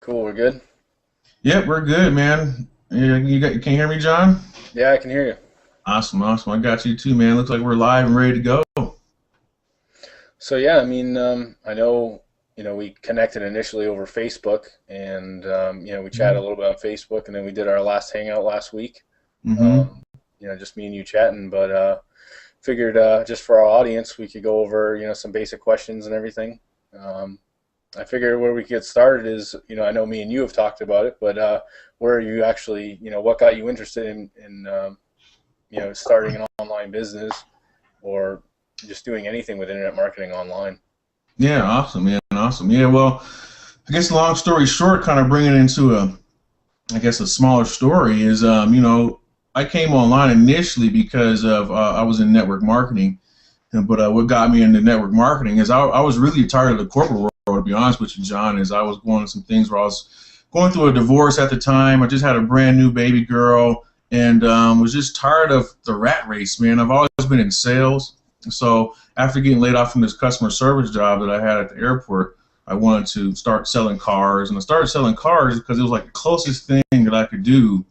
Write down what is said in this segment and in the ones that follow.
Cool, we're good? Yep, we're good, man. Yeah, can you hear me, John? Yeah, I can hear you. Awesome, awesome. I got you too, man. Looks like we're live and ready to go. So yeah, I know, we connected initially over Facebook, and we chatted a little bit on Facebook, and then we did our last hangout last week. Mm-hmm. Um, just me and you chatting, but figured just for our audience, we could go over, some basic questions and everything. Um, I figured where we could get started is, I know me and you have talked about it, but where are you actually, what got you interested in starting an online business or just doing anything with internet marketing online. Yeah, awesome, man. Awesome. Yeah, well, I guess long story short, kind of bringing it into a smaller story is, I came online initially because of I was in network marketing, but what got me into network marketing is I was really tired of the corporate world. To be honest with you, John, is I was going to some things where I was going through a divorce at the time. I just had a brand new baby girl, and was just tired of the rat race, man. I've always been in sales, so after getting laid off from this customer service job that I had at the airport, I wanted to start selling cars, and I started selling cars because it was like the closest thing that I could do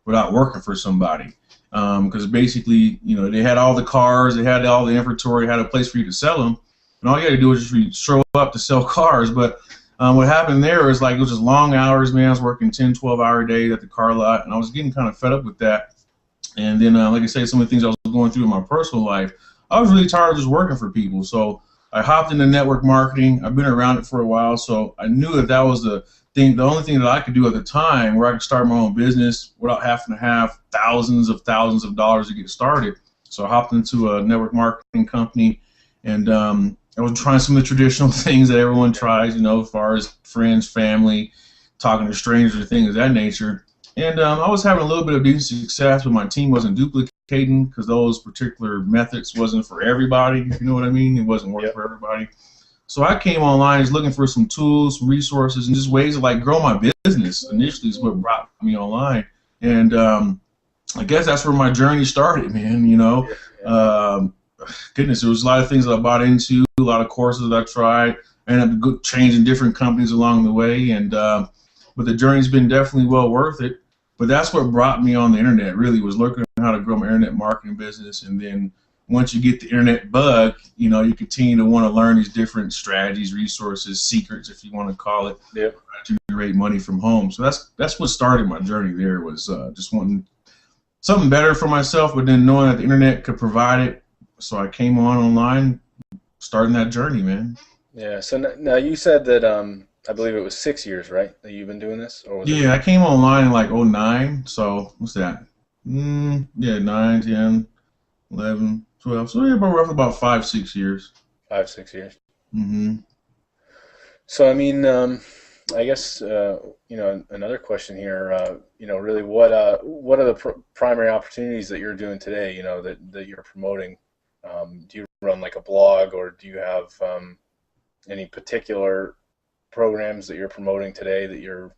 without working for somebody. Because basically, they had all the cars, they had all the inventory, had a place for you to sell them, and all you had to do was just show up to sell cars. But what happened there is, like, it was just long hours, man. I was working 10, 12-hour days at the car lot, and I was getting kind of fed up with that. And then, like I say, some of the things I was going through in my personal life, I was really tired of just working for people. So I hopped into network marketing. I've been around it for a while, so I knew that that was the only thing that I could do at the time where I could start my own business without having to have thousands of dollars to get started. So I hopped into a network marketing company, and I was trying some of the traditional things that everyone tries, as far as friends, family, talking to strangers, things of that nature. And I was having a little bit of decent success, but my team wasn't duplicating because those particular methods wasn't for everybody, if you know what I mean. It wasn't working for everybody. So I came online just looking for some tools, some resources, and just ways to like grow my business. Initially is what brought me online. And I guess that's where my journey started, man. Goodness, there was a lot of things that I bought into, a lot of courses that I tried. I ended up changing different companies along the way, and but the journey's been definitely well worth it. But that's what brought me on the internet, really, was looking at how to grow my internet marketing business. And then once you get the internet bug, you continue to want to learn these different strategies, resources, secrets, if you want to call it, to generate money from home. So that's what started my journey there, was just wanting something better for myself, but then knowing that the internet could provide it. So I came online, starting that journey, man. Yeah. So now you said that I believe it was 6 years, right, that you've been doing this, or was it? Yeah, I came online in like '09. So what's that? Yeah, 9, 10, 11, 12. So yeah, about roughly about 5, 6 years. 5, 6 years. Mm-hmm. So I guess another question here. Really, what are the primary opportunities that you're doing today? That you're promoting. Do you run like a blog, or do you have any particular programs that you're promoting today that you're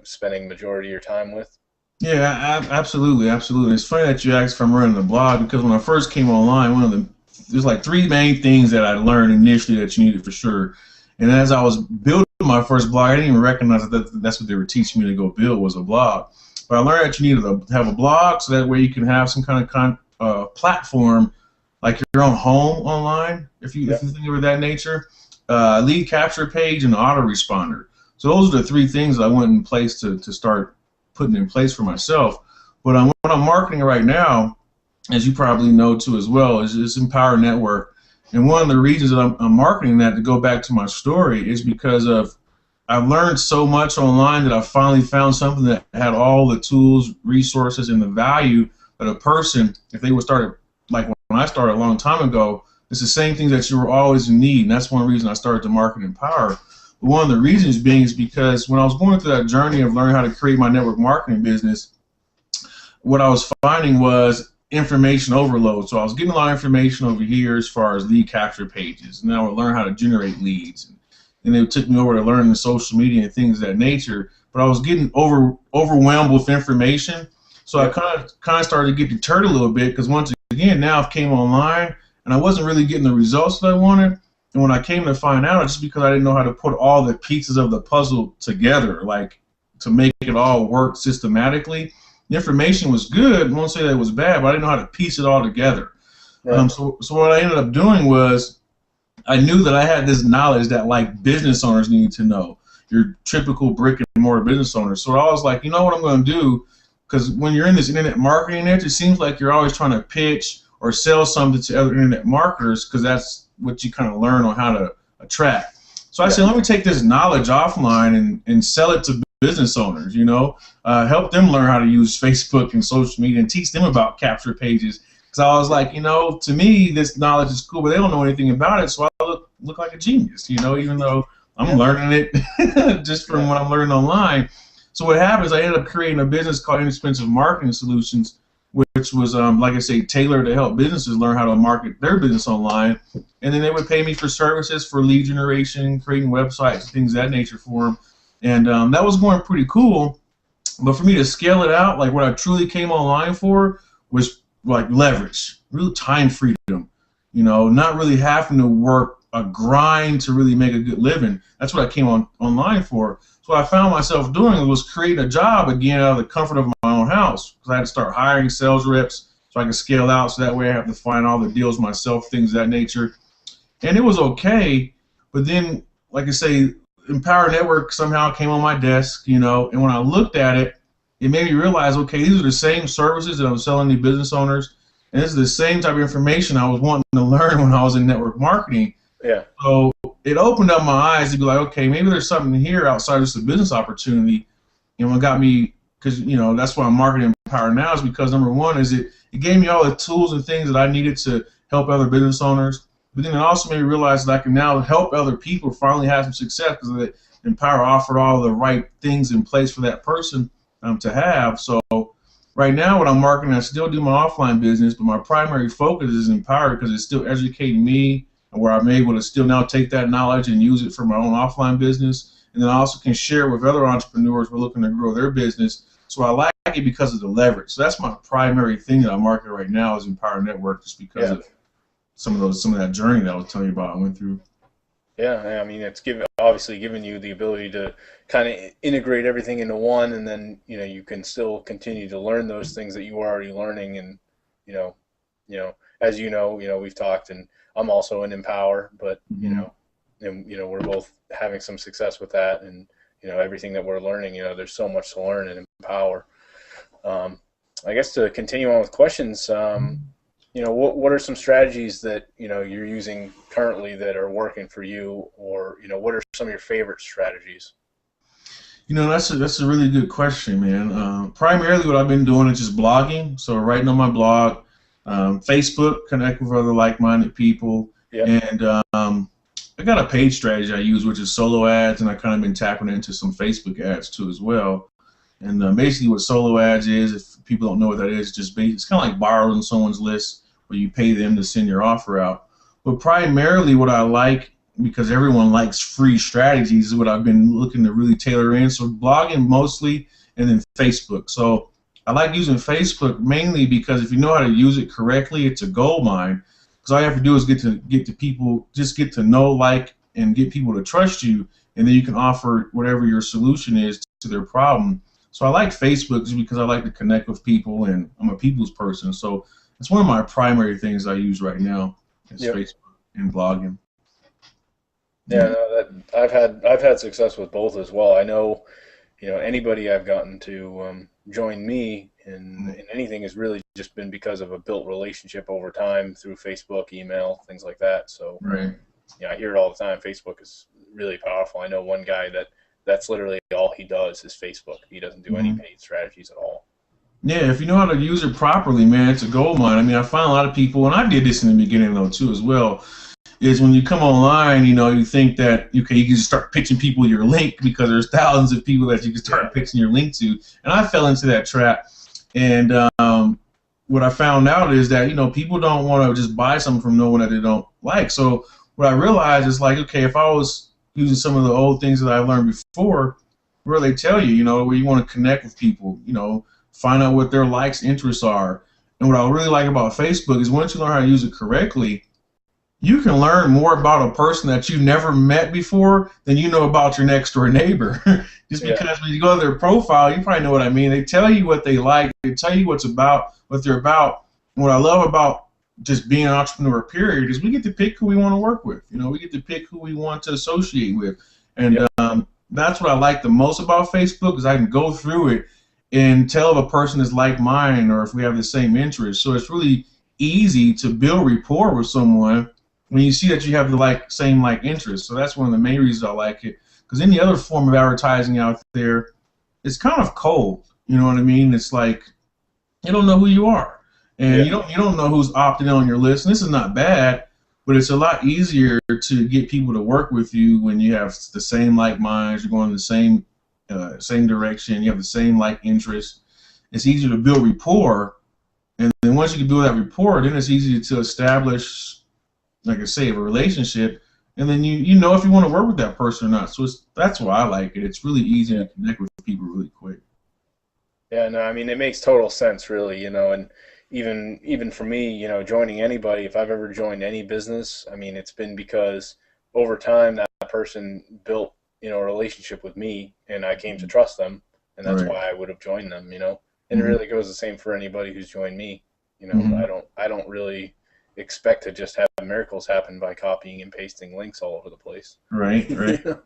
spending majority of your time with? Yeah, absolutely, absolutely. It's funny that you asked if I'm running the blog, because when I first came online, there's like three main things that I learned initially that you needed for sure. And as I was building my first blog, I didn't even recognize that's what they were teaching me to go build, was a blog. But I learned that you needed to have a blog, so that way you can have some kind of platform, like your own home online, if you think of it that nature, lead capture page, and autoresponder. So those are the three things that I went in place to start putting in place for myself. But what I'm marketing right now, as you probably know too as well, is Empower Network. And one of the reasons that I'm marketing that, to go back to my story, is because I've learned so much online that I finally found something that had all the tools, resources, and the value that a person, if they would start, like when I started a long time ago, it's the same things that you were always in need. And that's one reason I started to market Empower. But one of the reasons being is because when I was going through that journey of learning how to create my network marketing business, what I was finding was information overload. So I was getting a lot of information over here as far as lead capture pages, and then I would learn how to generate leads. And they took me over to learning the social media and things of that nature. But I was getting overwhelmed with information. So I kind of started to get deterred a little bit, because once again, now I came online and I wasn't really getting the results that I wanted. And when I came to find out, it's just because I didn't know how to put all the pieces of the puzzle together, like to make it all work systematically. The information was good. I won't say that it was bad, but I didn't know how to piece it all together. Right. So what I ended up doing was I knew that I had this knowledge that like business owners need to know, your typical brick and mortar business owners. So I was like, you know what I'm going to do? Because when you're in this internet marketing niche, it seems like you're always trying to pitch or sell something to other internet marketers because that's what you kind of learn on how to attract. So I said, let me take this knowledge offline and sell it to business owners, help them learn how to use Facebook and social media and teach them about capture pages. Because I was like, to me, this knowledge is cool, but they don't know anything about it, so I look like a genius, even though I'm learning it just from what I'm learning online. So what happens, I ended up creating a business called Inexpensive Marketing Solutions, which was, like I say, tailored to help businesses learn how to market their business online. And then they would pay me for services for lead generation, creating websites, things of that nature for them. And that was going pretty cool. But for me to scale it out, like what I truly came online for was like leverage, real time freedom, not really having to work a grind to really make a good living. That's what I came online for. So what I found myself doing was creating a job again out of the comfort of my own house, because I had to start hiring sales reps so I could scale out, so that way I have to find all the deals myself, things of that nature. And it was okay, but then, like I say, Empower Network somehow came on my desk, and when I looked at it, it made me realize, okay, these are the same services that I'm selling to business owners, and this is the same type of information I was wanting to learn when I was in network marketing. Yeah. So it opened up my eyes to be like, okay, maybe there's something here outside of just a business opportunity. And what got me, because that's why I'm marketing Empower now, is because number one is it gave me all the tools and things that I needed to help other business owners. But then it also made me realize that I can now help other people finally have some success, because Empower offered all the right things in place for that person to have. So right now, what I'm marketing, I still do my offline business, but my primary focus is Empower, because it's still educating me, and where I'm able to still now take that knowledge and use it for my own offline business. And then I also can share with other entrepreneurs who are looking to grow their business. So I like it because of the leverage. So that's my primary thing that I'm marketing right now is Empower Network, just because of some of that journey that I was telling you about I went through. Yeah, I mean, it's obviously giving you the ability to kind of integrate everything into one, and then you can still continue to learn those things that you were already learning, and as we've talked, and I'm also in Empower, but we're both having some success with that, and everything that we're learning, there's so much to learn in Empower. I guess to continue on with questions, what are some strategies that you're using currently that are working for you, or what are some of your favorite strategies? That's a really good question, man. Primarily, what I've been doing is just blogging, so writing on my blog, Facebook, connect with other like-minded people, and I got a paid strategy I use, which is solo ads, and I kind of been tapping into some Facebook ads too as well. And basically, what solo ads is, if people don't know what that is, it's kind of like borrowing someone's list, where you pay them to send your offer out. But primarily what I like, because everyone likes free strategies, is what I've been looking to really tailor in. So blogging mostly, and then Facebook. So I like using Facebook mainly because if you know how to use it correctly, it's a gold mine. Because all you have to do is get to people, just get to know, like, and get people to trust you, and then you can offer whatever your solution is to their problem. So I like Facebook just because I like to connect with people, and I'm a people's person. So it's one of my primary things I use right now is Facebook and blogging. Yeah, no, I've had success with both as well. I know, anybody I've gotten to join me in anything has really just been because of a built relationship over time through Facebook, email, things like that. So I hear it all the time. Facebook is really powerful. I know one guy that's literally all he does is Facebook. He doesn't do any paid strategies at all. Yeah, if you know how to use it properly, man, it's a gold mine. I mean, I find a lot of people, and I did this in the beginning though too as well, is when you come online, you think that, okay, you can just start pitching people your link because there's thousands of people that you can start pitching your link to. And I fell into that trap. And what I found out is that, people don't want to just buy something from no one that they don't like. So what I realized is like, okay, if I was using some of the old things that I learned before, where they tell you, where you want to connect with people, find out what their likes, interests are. And what I really like about Facebook is once you learn how to use it correctly, you can learn more about a person that you never met before than you know about your next door neighbor. Just Yeah. because when you go to their profile, you probably know what I mean. They tell you what they like, they tell you what they're about. And what I love about just being an entrepreneur, period, is we get to pick who we want to work with. You know, we get to pick who we want to associate with. And Yep. that's what I like the most about Facebook, is I can go through it and tell if a person is like mine or if we have the same interests. So it's really easy to build rapport with someone when you see that you have the same interests. So that's one of the main reasons I like it. Because any other form of advertising out there, it's kind of cold. You know what I mean? It's like you don't know who you are, and Yeah. you don't know who's opted in on your list. And this is not bad, but it's a lot easier to get people to work with you when you have the same like minds. You're going in the same direction. You have the same interests. It's easier to build rapport, and then once you can build that rapport, then it's easier to establish, like I say, a relationship, and then you know if you want to work with that person or not. So that's why I like it. It's really easy to connect with people really quick. Yeah, no, I mean it makes total sense, really, and even for me, joining anybody, if I've ever joined any business, I mean it's been because over time that person built, a relationship with me, and I came to trust them, and that's Right. why I would have joined them. And it Hmm. really goes the same for anybody who's joined me. Hmm. I don't really expect to just have miracles happen by copying and pasting links all over the place. Right. You Right. know?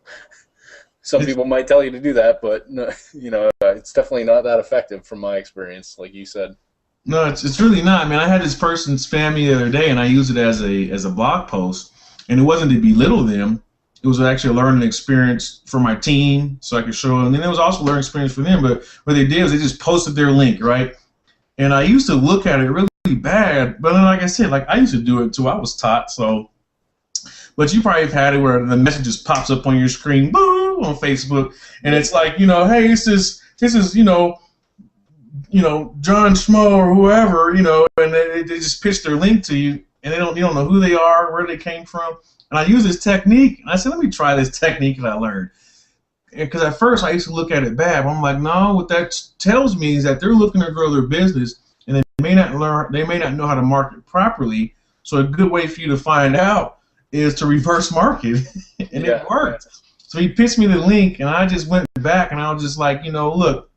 Some It's people might tell you to do that, but no, it's definitely not that effective from my experience, like you said. no, it's really not. I mean, I had this person spam me the other day, and I used it as a blog post, and it wasn't to belittle them. It was actually a learning experience for my team, so I could show them. And then it was also a learning experience for them. But what they did was they just posted their link, right? And I used to look at it really bad, but then, like I said, I used to do it too. I was taught. So, but you probably have had it where the message just pops up on your screen, boo, on Facebook, and Yep. it's like, hey, this is John Schmo or whoever, and they just pitch their link to you, and you don't know who they are, where they came from. And I use this technique, and I said, let me try this technique that I learned. Because at first I used to look at it bad, but I'm like, no, what that tells me is that they're looking to grow their business, and they may not know how to market properly. So a good way for you to find out is to reverse market, and it Yeah, yeah, worked. So he pitched me the link, and I just went back, and I was just like, look,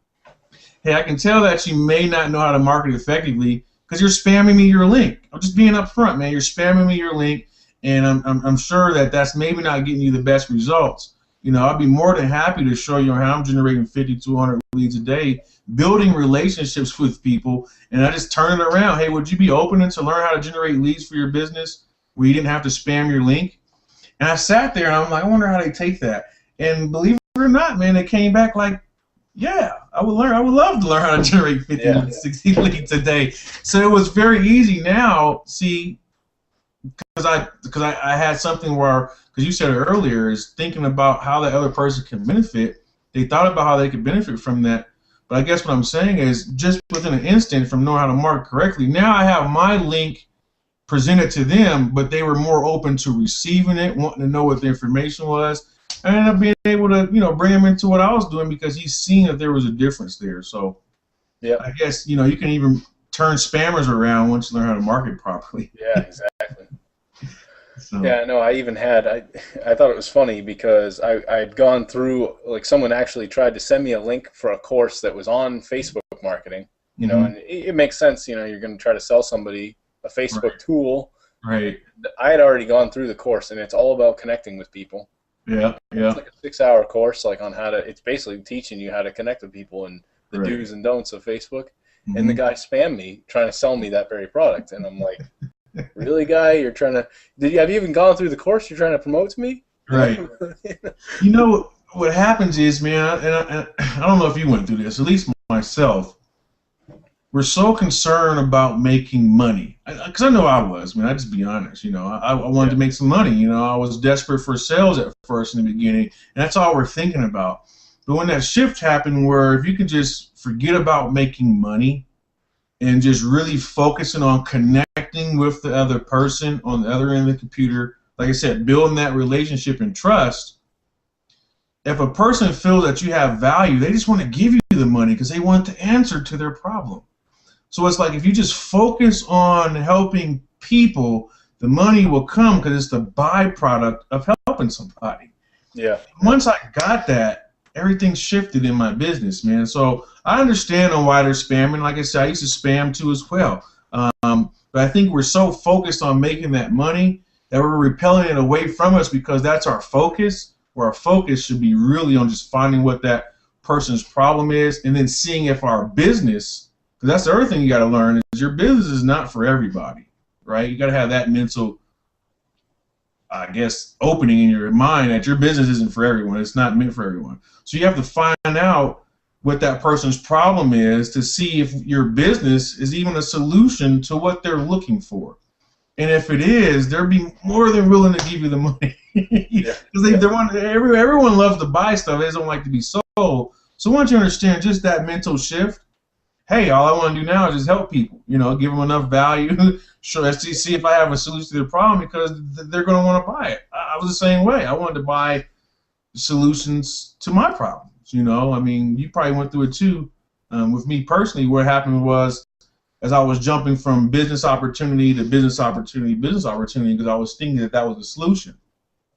hey, I can tell that you may not know how to market effectively because you're spamming me your link. I'm just being upfront, man. You're spamming me your link, and I'm sure that that's maybe not getting you the best results. I'd be more than happy to show you how I'm generating 50 to 100 leads a day, building relationships with people, and I just turn it around. Hey, would you be open to learn how to generate leads for your business where you didn't have to spam your link? And I sat there and I'm like, I wonder how they take that. And believe it or not, man, it came back like, yeah, I would learn. I would love to learn how to generate 50 yeah, to 60 leads a day. So it was very easy now. See, because I had something where, because you said it earlier, is thinking about how that other person can benefit. They thought about how they could benefit from that. But I guess what I'm saying is, just within an instant from knowing how to market correctly, now I have my link presented to them, but they were more open to receiving it, wanting to know what the information was. I ended up being able to, bring him into what I was doing because he's seen that there was a difference there. So yeah, I guess, you can even turn spammers around once you learn how to market properly. yeah, exactly. So, Yeah, no, I thought it was funny because I'd gone through, like, someone actually tried to send me a link for a course that was on Facebook marketing, hmm, and it makes sense, you're going to try to sell somebody a right, Facebook tool. right, I had already gone through the course, and it's all about connecting with people. yeah, It's yeah, like a 6-hour course, like on it's basically teaching you how to connect with people and the right, do's and don'ts of Facebook. And the hmm, guy spammed me trying to sell me that very product, and I'm like, really, guy? You're trying to? Have you even gone through the course you're trying to promote to me? right. What happens is, man, and I don't know if you went through this, at least myself. We're so concerned about making money. Because I know I was, man, I just be honest. I wanted Yeah, to make some money. I was desperate for sales at first in the beginning, and that's all we're thinking about. But when that shift happened, where if you could just forget about making money and just really focusing on connecting with the other person on the other end of the computer, like I said, building that relationship and trust. If a person feels that you have value, they just want to give you the money because they want the answer to their problem. So it's like if you just focus on helping people, The money will come because it's the byproduct of helping somebody. Yeah. Once I got that, everything shifted in my business, man. So I understand on why they're spamming. Like I said, I used to spam too as well. But I think we're so focused on making that money that we're repelling it away from us because that's our focus, where our focus should be really on just finding what that person's problem is and then seeing if our business, because that's the other thing you got to learn, is your business is not for everybody, right? You got to have that mental, I guess, opening in your mind that your business isn't for everyone. It's not meant for everyone. So you have to find out what that person's problem is to see if your business is even a solution to what they're looking for. And if it is, they'll be more than willing to give you the money. Because everyone loves to buy stuff. They don't like to be sold. So once you understand just that mental shift, hey, all I want to do now is just help people. You know, give them enough value. See if I have a solution to their problem because they're going to want to buy it. I was the same way. I wanted to buy solutions to my problems. You know, I mean, you probably went through it too. With me personally, what happened was as I was jumping from business opportunity to business opportunity, because I was thinking that that was the solution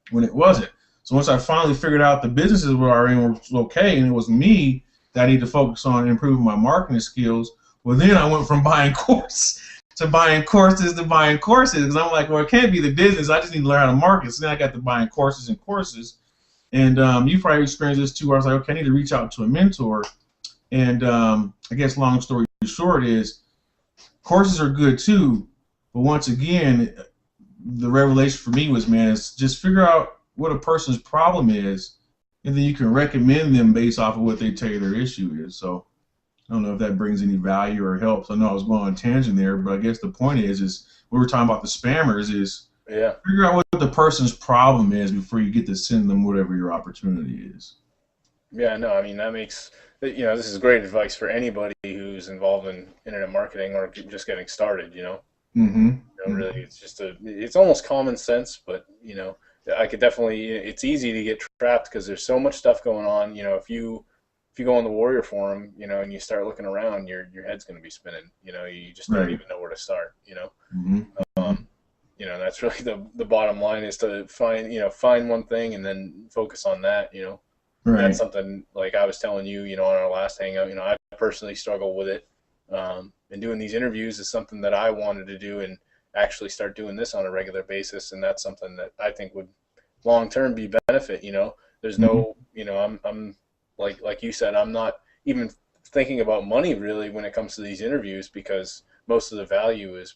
when it wasn't. So once I finally figured out the businesses were in was okay and it was me that I need to focus on improving my marketing skills, well, then I went from buying courses to buying courses because I'm like, well, it can't be the business. I just need to learn how to market. So then I got to buying courses and courses. And you probably experienced this too, where I was like, okay, I need to reach out to a mentor. And I guess long story short is courses are good too. But once again, the revelation for me was, man, is just figure out what a person's problem is, and then you can recommend them based off of what they tell you their issue is. So I don't know if that brings any value or helps. I know I was going on a tangent there, but I guess the point is we were talking about the spammers is figure out what the person's problem is before you get to send them whatever your opportunity is. Yeah, no, I mean, that makes, this is great advice for anybody who's involved in internet marketing or just getting started, Mm-hmm. Really, it's almost common sense, but, I could definitely, it's easy to get trapped because there's so much stuff going on. If you go on the Warrior Forum, and you start looking around, your head's going to be spinning, you just don't even know where to start, Mm-hmm. That's really the bottom line is to find one thing and then focus on that, Right. That's something like I was telling you, on our last hangout, I personally struggle with it. And doing these interviews is something that I wanted to do and actually start doing this on a regular basis. And that's something that I think would long-term be benefit, there's no, I'm like you said, I'm not even thinking about money really when it comes to these interviews because most of the value is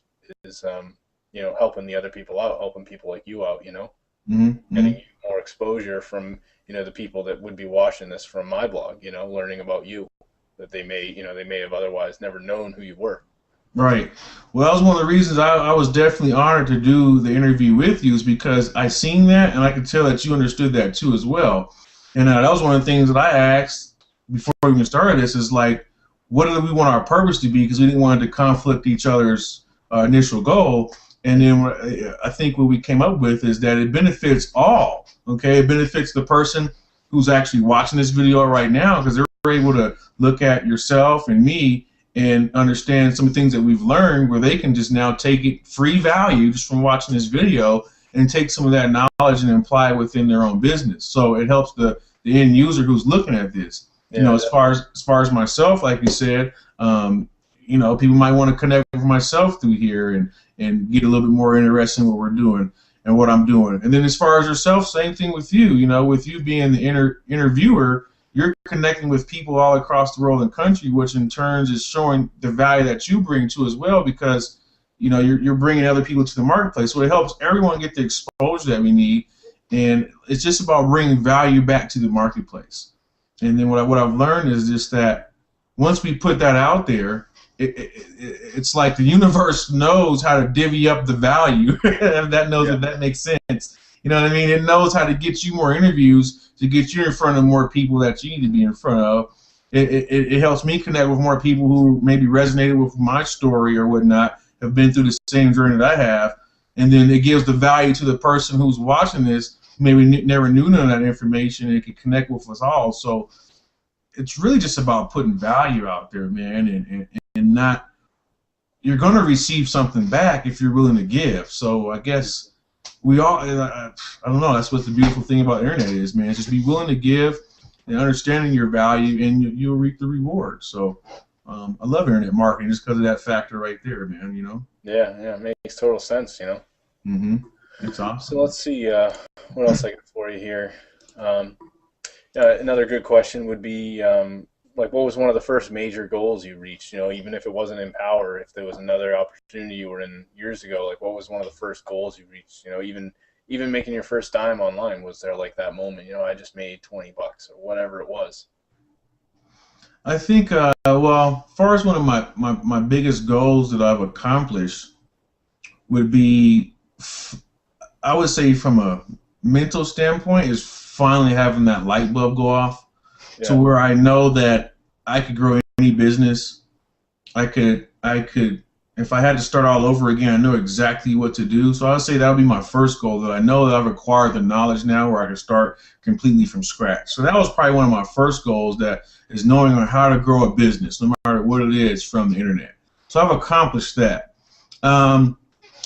helping the other people out, helping people like you out, Mm-hmm. getting you more exposure from, the people that would be watching this from my blog, learning about you that they may have otherwise never known who you were. Right. Well, that was one of the reasons I was definitely honored to do the interview with you is because I seen that and I could tell that you understood that too as well. And that was one of the things that I asked before we even started this is like, what do we want our purpose to be? Because we didn't want it to conflict each other's initial goal. And then I think what we came up with is that it benefits all. Okay, it benefits the person who's actually watching this video right now because they're able to look at yourself and me and understand some of the things that we've learned where they can just now take it free value just from watching this video and take some of that knowledge and apply it within their own business. So it helps the end user who's looking at this. Yeah, as far as myself, like you said, people might want to connect with myself through here and get a little bit more interested in what we're doing and what I'm doing. And then as far as yourself, same thing with you. With you being the interviewer, you're connecting with people all across the world and country, which in turn is showing the value that you bring to as well because, you're bringing other people to the marketplace. So it helps everyone get the exposure that we need. And it's just about bringing value back to the marketplace. And then what I've learned is just that once we put that out there, it's like the universe knows how to divvy up the value. If that makes sense. You know what I mean? It knows how to get you more interviews to get you in front of more people that you need to be in front of. It helps me connect with more people who maybe resonated with my story or whatnot, have been through the same journey that I have. And then it gives the value to the person who's watching this, maybe never knew none of that information, and it can connect with us all. So it's really just about putting value out there, man, and not you're going to receive something back if you're willing to give. So I guess we all, I don't know, that's what the beautiful thing about the internet is, man. It's just be willing to give and understanding your value, and you'll reap the reward. So I love internet marketing just because of that factor right there, man, you know? Yeah, it makes total sense, you know. Mm-hmm. It's So awesome. let's see what else I got for you here. Um, another good question would be like, what was one of the first major goals you reached? You know, even if it wasn't in power, if there was another opportunity you were in years ago, like what was one of the first goals you reached? You know, even making your first dime online, was there like that moment? You know, I just made $20 or whatever it was. I think, well, as far as one of my biggest goals that I've accomplished would be, I would say from a mental standpoint, is finally having that light bulb go off to Yeah, where I know that I could grow any business. I could, if I had to start all over again, I know exactly what to do. So I would say that would be my first goal, that I know that I've acquired the knowledge now where I can start completely from scratch. So that was probably one of my first goals, that is knowing how to grow a business, no matter what it is, from the internet. So I've accomplished that. Um,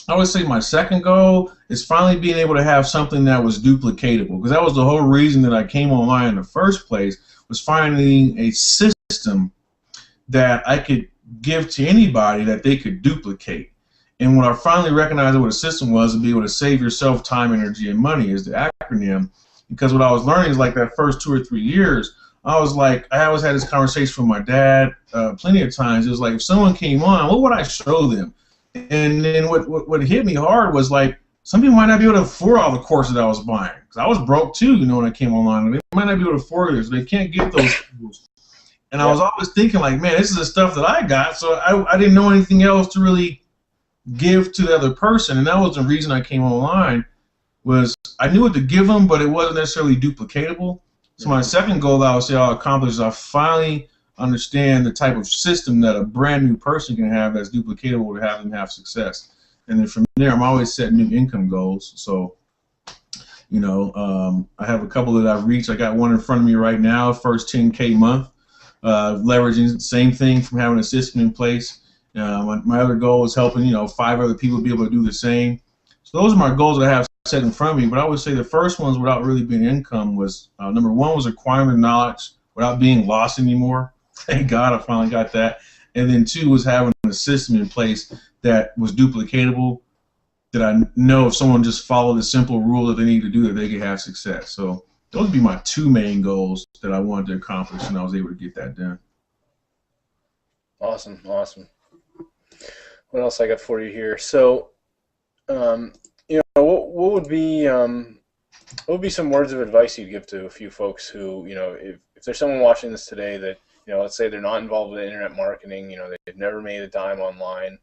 I would say my second goal is finally being able to have something that was duplicatable, because that was the whole reason that I came online in the first place, was finding a system that I could give to anybody that they could duplicate. And when I finally recognized what a system was, to be able to save yourself time, energy, and money is the acronym. Because what I was learning is, like, that first 2 or 3 years, I was like, I always had this conversation with my dad plenty of times. It was like, if someone came on, what would I show them? And then what hit me hard was, like, some people might not be able to afford all the courses that I was buying. Because I was broke too, you know, when I came online. They might not be able to afford it, so they can't get those tools. And I yeah, was always thinking, like, man, this is the stuff that I got, so I didn't know anything else to really give to the other person. And that was the reason I came online, was I knew what to give them, but it wasn't necessarily duplicatable. So my hmm second goal that I would say I'll accomplish is I finally understand the type of system that a brand new person can have that's duplicatable to have them have success. And then from there, I'm always setting new income goals. So, you know, I have a couple that I've reached. I got one in front of me right now, first 10K month, leveraging the same thing from having a system in place. My other goal is helping, 5 other people be able to do the same. So those are my goals that I have set in front of me. But I would say the first ones, without really being income, was number one was acquiring the knowledge without being lost anymore. Thank God I finally got that. And then two was having a system in place that was duplicatable, that I know if someone just followed the simple rule that they need to do, that they could have success. So those would be my two main goals that I wanted to accomplish, and I was able to get that done. awesome, awesome. What else I got for you here? So, what would be what would be some words of advice you'd give to a few folks who, if there's someone watching this today that, let's say they're not involved with internet marketing, they've never made a dime online,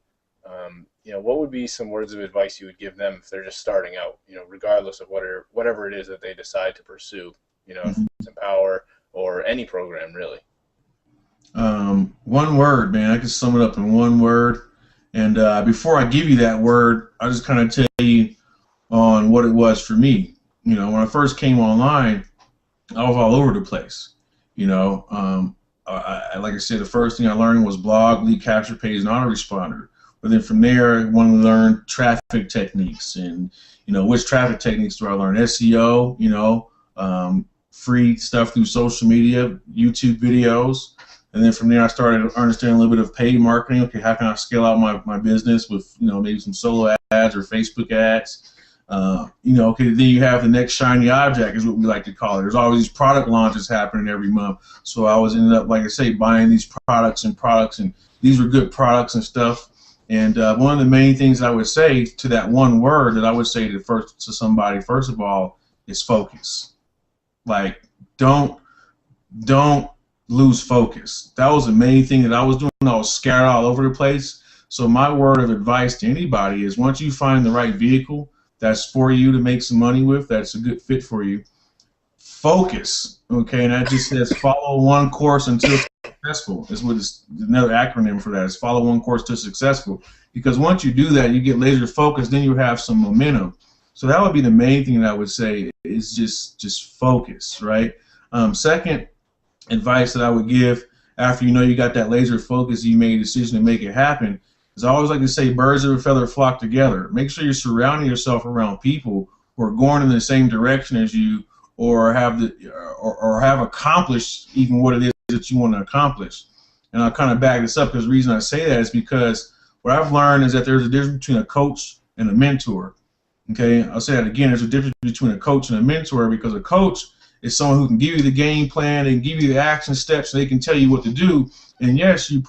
what would be some words of advice you would give them if they're just starting out, regardless of whatever it is that they decide to pursue, if Mhm. it's Empower or any program really. One word, man. I can sum it up in one word. And before I give you that word, I'll just kind of tell you on what it was for me. When I first came online, I was all over the place. You know, like I said, the first thing I learned was blog, lead capture page, and autoresponder. But then from there, I wanted to learn traffic techniques, and which traffic techniques do I learn? SEO, free stuff through social media, YouTube videos. And then from there, I started understanding a little bit of paid marketing. Okay, how can I scale out my business with maybe some solo ads or Facebook ads? Okay, then you have the next shiny object, is what we like to call it. There's always these product launches happening every month. So I was ended up, like I say, buying these products, and these were good products and stuff. And one of the main things I would say to that one word that I would say to somebody, first of all, is focus. Like, don't lose focus. That was the main thing that I was doing. I was scattered all over the place. So my word of advice to anybody is, once you find the right vehicle that's for you to make some money with, that's a good fit for you, focus. Okay, and that just says follow one course until successful. Is what is another acronym for that. Is follow one course to successful. Because once you do that, you get laser focused. Then you have some momentum. So that would be the main thing that I would say, is just focus, right? Second advice that I would give, after you got that laser focus, you made a decision to make it happen, As I always like to say, birds of a feather flock together. Make sure you're surrounding yourself around people who are going in the same direction as you, or have accomplished even what it is that you want to accomplish. And I'll kind of back this up because the reason I say that is because what I've learned is that there's a difference between a coach and a mentor. Okay, I'll say that again. There's a difference between a coach and a mentor, because a coach is someone who can give you the game plan and give you the action steps so they can tell you what to do. And yes, you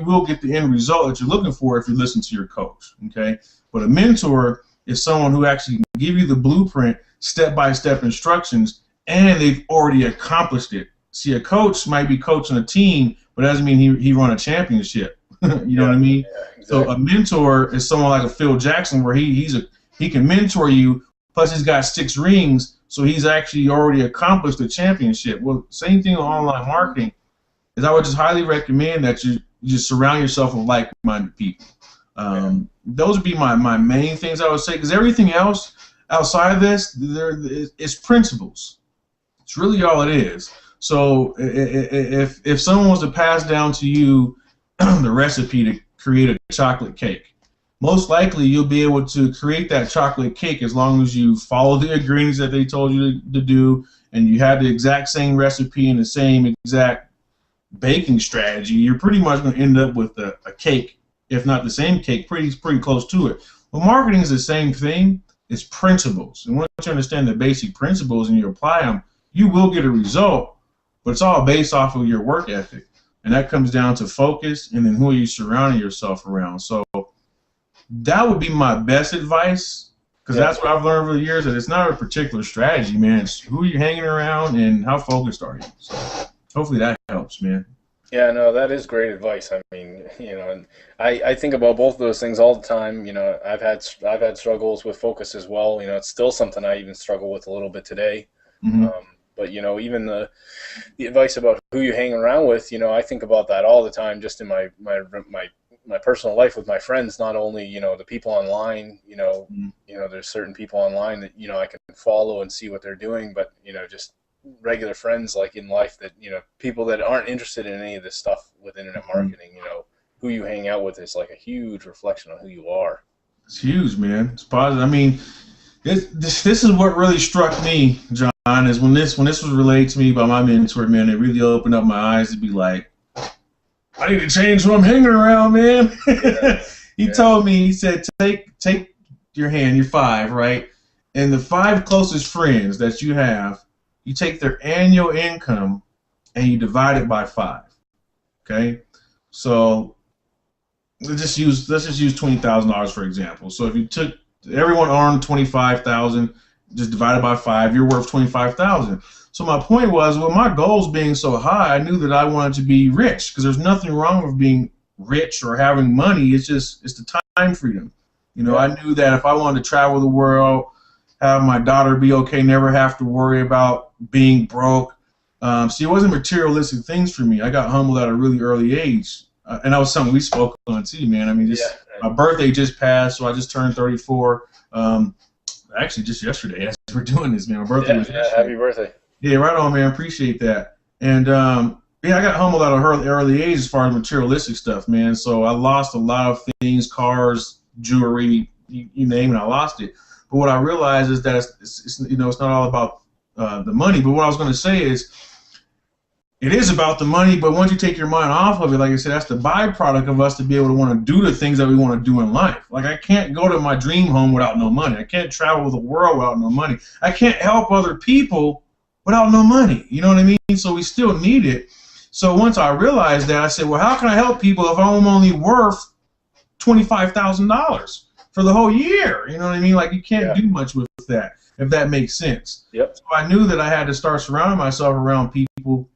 will get the end result that you're looking for if you listen to your coach. Okay, but a mentor is someone who actually can give you the blueprint, step-by-step instructions, and they've already accomplished it. See, a coach might be coaching a team, but that doesn't mean he run a championship. You know what I mean? Yeah, exactly. So a mentor is someone like a Phil Jackson, where he can mentor you, plus he's got 6 rings, so he's actually already accomplished the championship. Well, same thing with online marketing, is I would just highly recommend that you just surround yourself with like-minded people. Those would be my main things I would say, because everything else outside of this, it's principles. It's really all it is. So if someone was to pass down to you the recipe to create a chocolate cake, most likely you'll be able to create that chocolate cake as long as you follow the ingredients that they told you to do, and you have the exact same recipe and the same exact baking strategy. You're pretty much going to end up with a cake, if not the same cake, pretty close to it. Well, marketing is the same thing. It's principles. And once you understand the basic principles and you apply them, you will get a result, but it's all based off of your work ethic. And that comes down to focus and then who are you surrounding yourself around. So that would be my best advice, because that's what I've learned over the years, that it's not a particular strategy, man. It's who you're hanging around and how focused are you. So hopefully that helps, man. Yeah, no, that is great advice. I mean, and I think about both of those things all the time. I've had struggles with focus as well. It's still something I even struggle with a little bit today. Mm-hmm. But even the advice about who you hang around with, I think about that all the time, just in my personal life with my friends. Not only the people online, there's certain people online that I can follow and see what they're doing, but just regular friends, like in life, that people that aren't interested in any of this stuff with internet marketing. Who you hang out with is like a huge reflection on who you are. It's huge, man. It's positive. I mean, this is what really struck me, John, is when this was relayed to me by my mentor, man. It really opened up my eyes to be like, I need to change who I'm hanging around, man. He told me, he said, take your hand, your 5, right, and the 5 closest friends that you have, you take their annual income and you divide it by 5. Okay, so let's just use $20,000 for example. So if you took everyone earned $25,000, just divided by 5, you're worth $25,000. So my point was, with my goals being so high, I knew that I wanted to be rich, because there's nothing wrong with being rich or having money. It's the time freedom. I knew that if I wanted to travel the world, have my daughter be okay, never have to worry about being broke. See, it wasn't materialistic things for me. I got humbled at a really early age. And that was something we spoke on too, man. I mean, my birthday just passed, so I just turned 34. Actually, just yesterday, as we're doing this, man. My birthday was yesterday. Happy birthday. Yeah, right on, man. Appreciate that. And I got humbled at an early age as far as materialistic stuff, man. So I lost a lot of things, cars, jewelry, you name it, I lost it. But what I realized is that it's not all about the money. But what I was going to say is, it is about the money, but once you take your mind off of it, like I said, that's the byproduct of us to be able to want to do the things that we want to do in life. Like, I can't go to my dream home without no money. I can't travel the world without no money. I can't help other people without no money. You know what I mean? So we still need it. So once I realized that, I said, well, how can I help people if I'm only worth $25,000 for the whole year? You know what I mean? Like, you can't do much with that, if that makes sense. Yep. So I knew that I had to start surrounding myself around people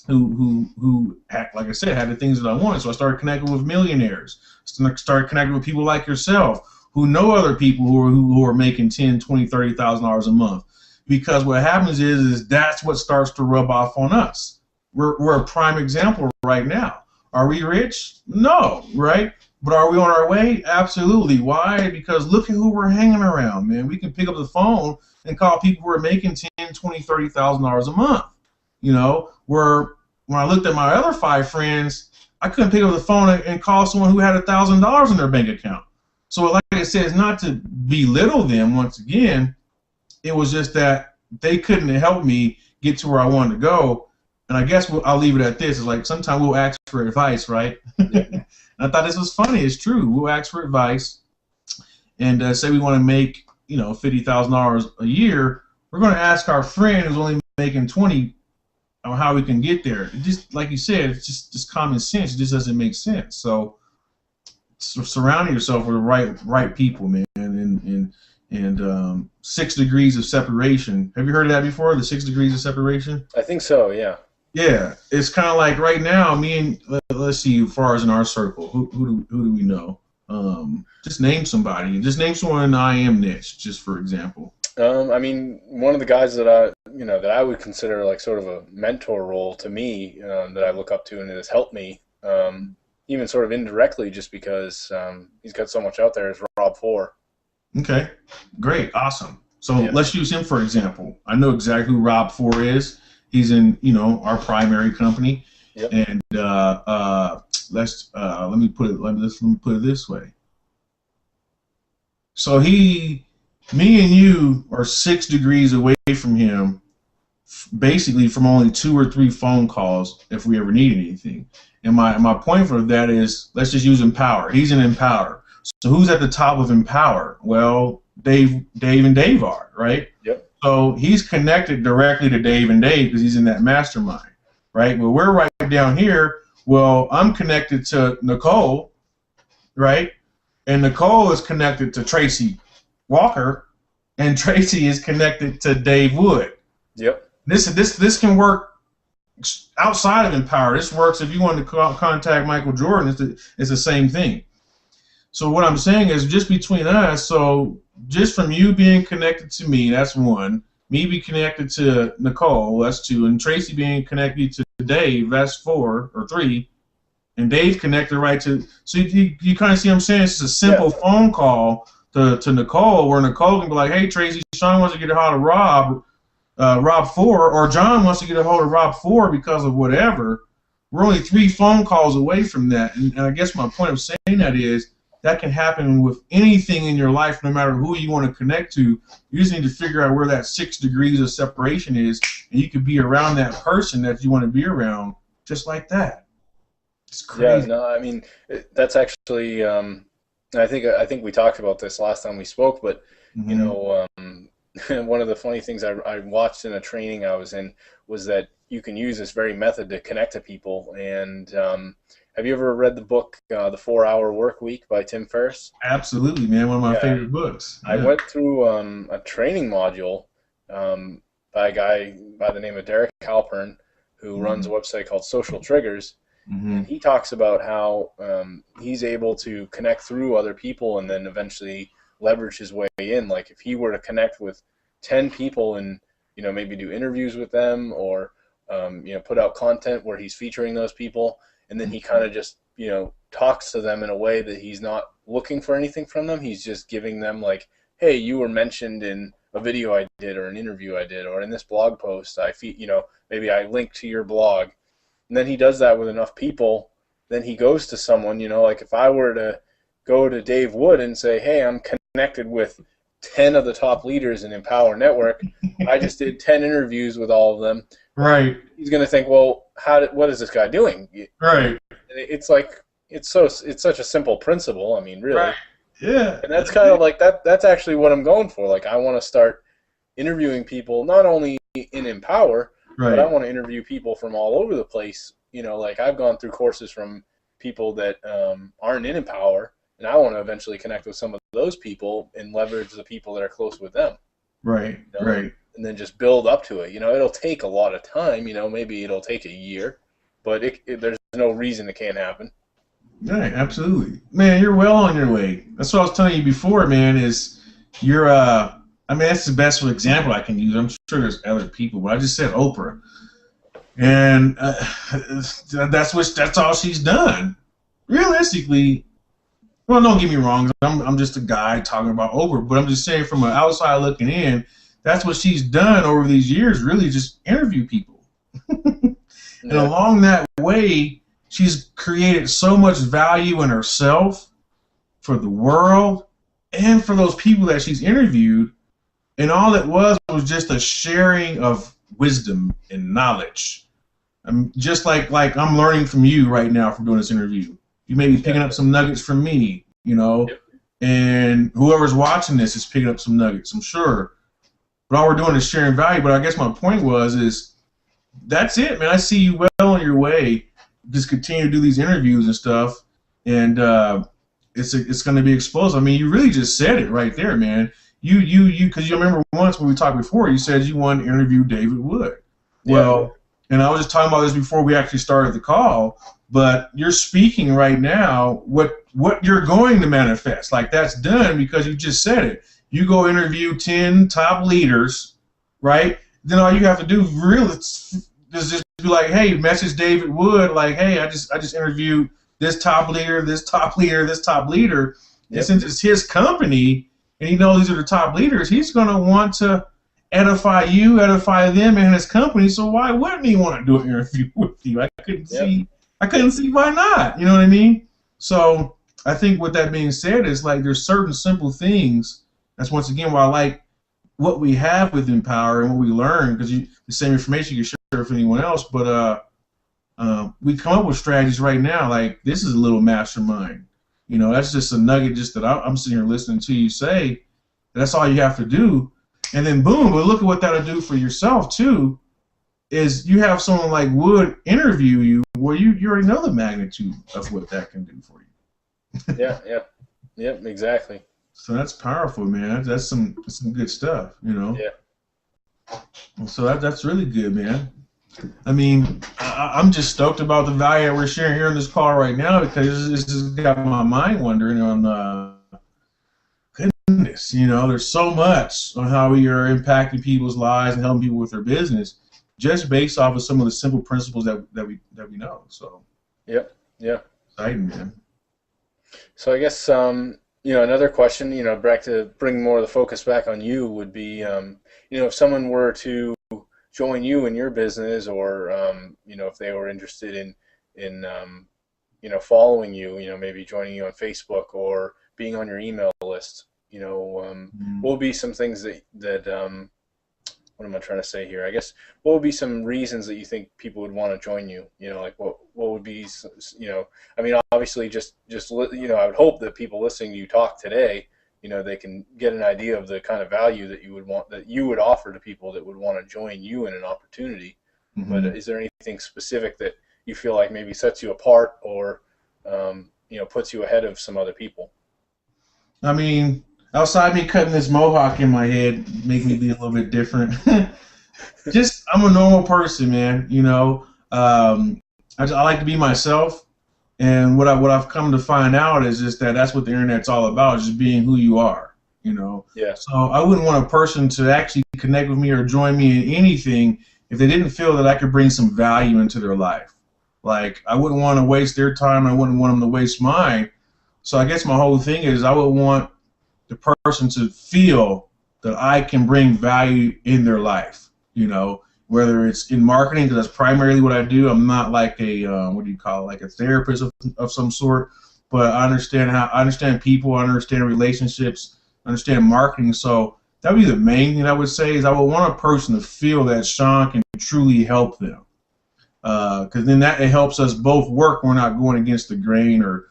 who like I said, had the things that I wanted. So I started connecting with millionaires. Started connecting with people like yourself who know other people who are making $10,000, $20,000, $30,000 a month. Because what happens is that's what starts to rub off on us. We're a prime example right now. Are we rich? No, right? But are we on our way? Absolutely. Why? Because look at who we're hanging around, man. We can pick up the phone and call people who are making $10,000, $20,000, $30,000 a month. Where when I looked at my other 5 friends, I couldn't pick up the phone and call someone who had $1,000 in their bank account. So like I said, it's not to belittle them. Once again, it was just that they couldn't help me get to where I wanted to go. And I guess I'll leave it at this. It's like sometimes we'll ask for advice, right? Yeah. I thought this was funny. It's true. We'll ask for advice and say we want to make, $50,000 a year. We're going to ask our friend who's only making 20 on how we can get there. It just like you said, it's just common sense. It just doesn't make sense. So surrounding yourself with the right people, man, and 6 degrees of separation. Have you heard of that before? The 6 degrees of separation? I think so. Yeah. Yeah, it's kind of like right now, me and let's see, as far as in our circle, who do we know? Just name somebody. Just name someone in the I am niche, just for example. I mean, one of the guys that I would consider like sort of a mentor role to me, that I look up to and has helped me, even sort of indirectly, just because he's got so much out there, is Rob Four. Okay, great, awesome. So let's use him for example. I know exactly who Rob Four is. He's in, our primary company, yep. And let me put it this way. So me and you are 6 degrees away from him, basically from only 2 or 3 phone calls if we ever need anything. And my point for that is, let's just use Empower. He's in Empower. So who's at the top of Empower? Well, Dave and Dave are, right? Yep. So he's connected directly to Dave and Dave because he's in that mastermind, right? But we're right down here. Well, I'm connected to Nicole, right? And Nicole is connected to Tracy Walker, and Tracy is connected to Dave Wood. Yep. This can work outside of Empower. This works if you want to contact Michael Jordan. It's the same thing. So what I'm saying is, just between us, so just from you being connected to me, that's 1. Me being connected to Nicole, that's 2. And Tracy being connected to Dave, that's 4 or 3. And Dave connected right to, so you kind of see what I'm saying? It's just a simple phone call to Nicole, where Nicole can be like, hey, Tracy, Shawn wants to get a hold of Rob 4, or John wants to get a hold of Rob 4 because of whatever. We're only 3 phone calls away from that. And I guess my point of saying that is, that can happen with anything in your life, no matter who you want to connect to. You just need to figure out where that 6 degrees of separation is, and you could be around that person that you want to be around, just like that. It's crazy. Yeah, no, I mean, that's actually, I think we talked about this last time we spoke, but, one of the funny things I watched in a training I was in was that you can use this very method to connect to people. And have you ever read the book, The 4-Hour Work Week by Tim Ferriss? Absolutely, man. One of my favorite books. I went through a training module by a guy by the name of Derek Halpern, who runs a website called Social Triggers. And he talks about how he's able to connect through other people and then eventually leverage his way in. Like if he were to connect with 10 people and maybe do interviews with them, or put out content where he's featuring those people, and then he kind of just talks to them in a way that he's not looking for anything from them. He's just giving them like, hey, you were mentioned in a video I did, or an interview I did, or in this blog post maybe I linked to your blog. And then he does that with enough people. Then he goes to someone, like if I were to go to Dave Wood and say, hey, I'm connected with 10 of the top leaders in Empower Network. I just did 10 interviews with all of them. Right. He's going to think, well, what is this guy doing? Right. It's like, it's such a simple principle. I mean, really. Right. Yeah. And that's kind of like that's actually what I'm going for. Like, I want to start interviewing people, not only in Empower, but I want to interview people from all over the place. Like I've gone through courses from people that aren't in Empower, and I want to eventually connect with some of those people and leverage the people that are close with them. Right, right. And then just build up to it. It'll take a lot of time. Maybe it'll take a year, but there's no reason it can't happen. Right, absolutely. Man, you're well on your way. That's what I was telling you before, man, is you're, that's the best example I can use. I'm sure there's other people, but I just said Oprah. And that's all she's done. Realistically, well, don't get me wrong. I'm just a guy talking about Oprah, but I'm just saying from an outside looking in, that's what she's done over these years, really just interview people. And along that way, she's created so much value in herself, for the world, and for those people that she's interviewed. And all it was just a sharing of wisdom and knowledge. I'm just like I'm learning from you right now from doing this interview. You may be picking up some nuggets from me, Yep. and whoever's watching this is picking up some nuggets, I'm sure. But all we're doing is sharing value. But I guess my point is that's it, man. I see you well on your way. Just continue to do these interviews and stuff, and it's going to be explosive. I mean, you really just said it right there, man. Because you remember once when we talked before, you said you wanted to interview David Wood. Well, and I was just talking about this before we actually started the call, but you're speaking right now what you're going to manifest. Like, that's done because you just said it. You go interview 10 top leaders, right? Then all you have to do really is just be like, hey, message David Wood, like, hey, I just interviewed this top leader, this top leader, this top leader. Yep. And since it's his company, and he knows these are the top leaders, he's going to want to edify you, edify them and his company. So why wouldn't he want to do an interview with you? I couldn't see why not. You know what I mean? So I think with that being said, is like there's certain simple things. That's once again why I like what we have with Empower and what we learn, because the same information you can share with anyone else. But we come up with strategies right now. Like, this is a little mastermind. That's just a nugget just that I'm sitting here listening to you say. That's all you have to do. And then boom, but look at what that'll do for yourself too, is you have someone like Wood interview you, well, you already know the magnitude of what that can do for you. Yeah, exactly. So that's powerful, man. That's some good stuff, Yeah. So that's really good, man. I mean, I'm just stoked about the value that we're sharing here in this call right now, because this has got my mind wondering on, goodness, there's so much on how we are impacting people's lives and helping people with their business, just based off of some of the simple principles that we know. So. Yeah. Exciting, man. So I guess another question, back to bring more of the focus back on you would be, if someone were to join you in your business, or if they were interested in following you, maybe joining you on Facebook or being on your email list, what would be some things that what am I trying to say here? I guess what would be some reasons that you think people would want to join you? Like what would be, I mean, obviously just I would hope that people listening to you talk today, they can get an idea of the kind of value that you would offer to people that would want to join you in an opportunity. Mm-hmm. But is there anything specific that you feel like maybe sets you apart, or puts you ahead of some other people? I mean, outside me cutting this mohawk in my head, make me be a little bit different. I'm a normal person, man. I like to be myself. And what I've come to find out is just that's what the internet's all about, just being who you are, Yeah. So I wouldn't want a person to actually connect with me or join me in anything if they didn't feel that I could bring some value into their life. Like, I wouldn't want to waste their time. I wouldn't want them to waste mine. So I guess my whole thing is I would want the person to feel that I can bring value in their life, whether it's in marketing, because that's primarily what I do. I'm not like a like a therapist of some sort, but I understand people, I understand relationships, I understand marketing. So that would be the main thing I would say, is I would want a person to feel that Shawn can truly help them, because then it helps us both work. We're not going against the grain or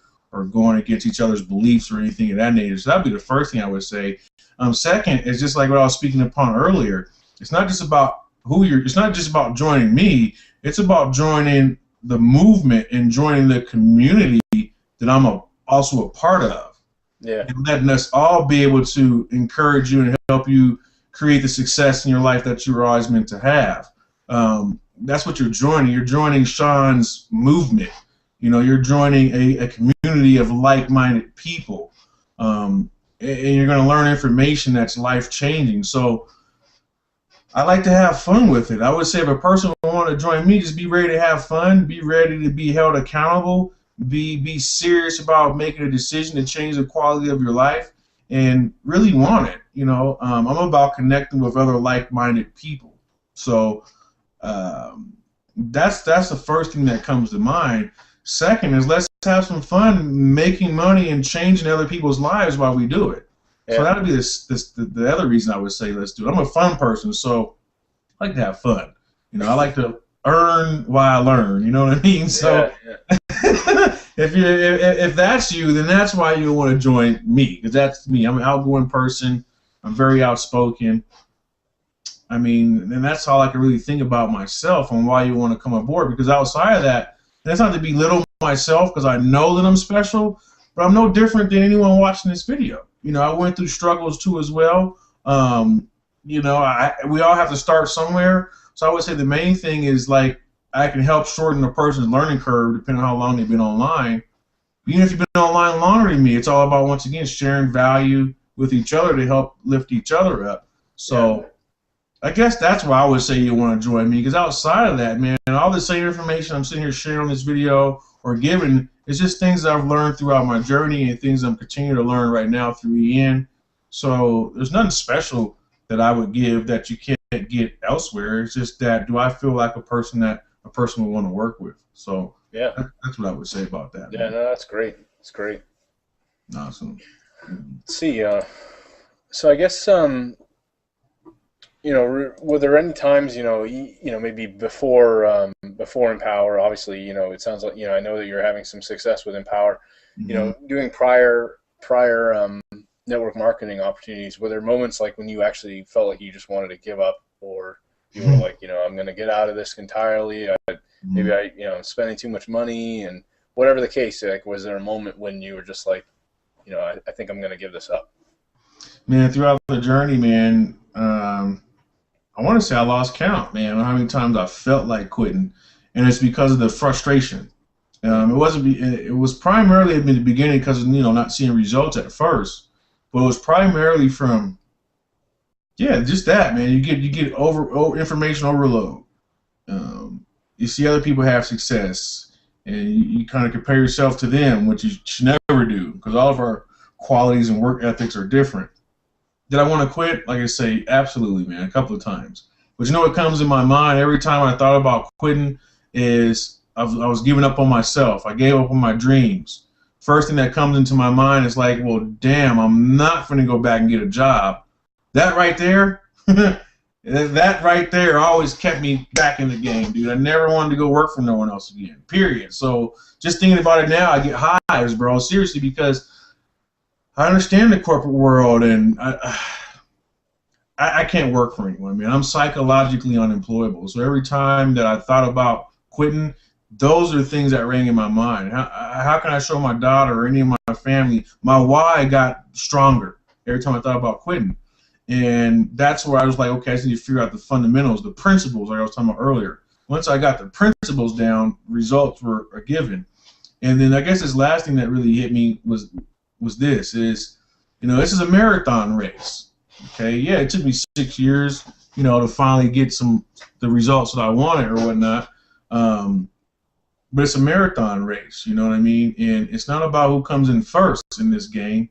going against each other's beliefs or anything of that nature. So that'd be the first thing I would say. Second is just like what I was speaking upon earlier. It's not just about it's not just about joining me. It's about joining the movement and joining the community that I'm also a part of. Yeah. And letting us all be able to encourage you and help you create the success in your life that you were always meant to have. That's what you're joining. You're joining Shawn's movement. You're joining a community of like-minded people. And you're going to learn information that's life-changing. So I like to have fun with it. I would say if a person would want to join me, just be ready to have fun, be ready to be held accountable, be serious about making a decision to change the quality of your life, and really want it. I'm about connecting with other like-minded people. So that's the first thing that comes to mind. Second is let's have some fun making money and changing other people's lives while we do it. So Yeah. that would be the other reason I would say let's do it. I'm a fun person, so I like to have fun. I like to earn while I learn. You know what I mean? So Yeah. Yeah. if that's you, then that's why you want to join me, because that's me. I'm an outgoing person. I'm very outspoken. I mean, and that's all I can really think about myself on why you want to come aboard. Because outside of that, and that's not to belittle myself, because I know that I'm special, but I'm no different than anyone watching this video. I went through struggles too as well. We all have to start somewhere. So I would say the main thing is like I can help shorten a person's learning curve depending on how long they've been online. Even if you've been online longer than me, it's all about, once again, sharing value with each other to help lift each other up. Yeah. So I guess that's why I would say you want to join me, because outside of that, man, all the same information I'm sitting here sharing on this video or giving is just things that I've learned throughout my journey and things I'm continuing to learn right now through EN. So there's nothing special that I would give that you can't get elsewhere. It's just that, do I feel like a person that a person would want to work with? So Yeah. that's what I would say about that, Yeah. man. No, that's great. It's great. Awesome. Let's see. So I guess were there any times, maybe before Empower, obviously, it sounds like, I know that you're having some success with Empower, Mm-hmm. doing prior network marketing opportunities. Were there moments like when you actually felt like you just wanted to give up, or you were like, I'm going to get out of this entirely. Maybe I'm spending too much money, and whatever the case, like, was there a moment when you were just like, I think I'm going to give this up? Man, throughout the journey, man, I want to say I lost count, man, on how many times I felt like quitting, and it's because of the frustration. It wasn't. It was primarily in the beginning because of not seeing results at first, but it was primarily from just that, man. You get over information overload. You see other people have success, and you kind of compare yourself to them, which you should never do, because all of our qualities and work ethics are different. Did I want to quit? Like I say, absolutely, man, a couple of times. But what comes in my mind every time I thought about quitting is I was giving up on myself. I gave up on my dreams. First thing that comes into my mind is like, well, damn, I'm not going to go back and get a job. That right there, that right there always kept me back in the game, dude. I never wanted to go work for no one else again, period. So just thinking about it now, I get hives, bro, seriously, because I understand the corporate world, and I can't work for anyone, man. I'm psychologically unemployable. So every time that I thought about quitting, those are things that rang in my mind. How can I show my daughter or any of my family my why got stronger every time I thought about quitting? And that's where I was like, okay, I just need to figure out the fundamentals, the principles, like I was talking about earlier. Once I got the principles down, results were a given. And then I guess this last thing that really hit me was this is, this is a marathon race. Okay, yeah, it took me 6 years, to finally get the results that I wanted or whatnot. But it's a marathon race, you know what I mean? And it's not about who comes in first in this game,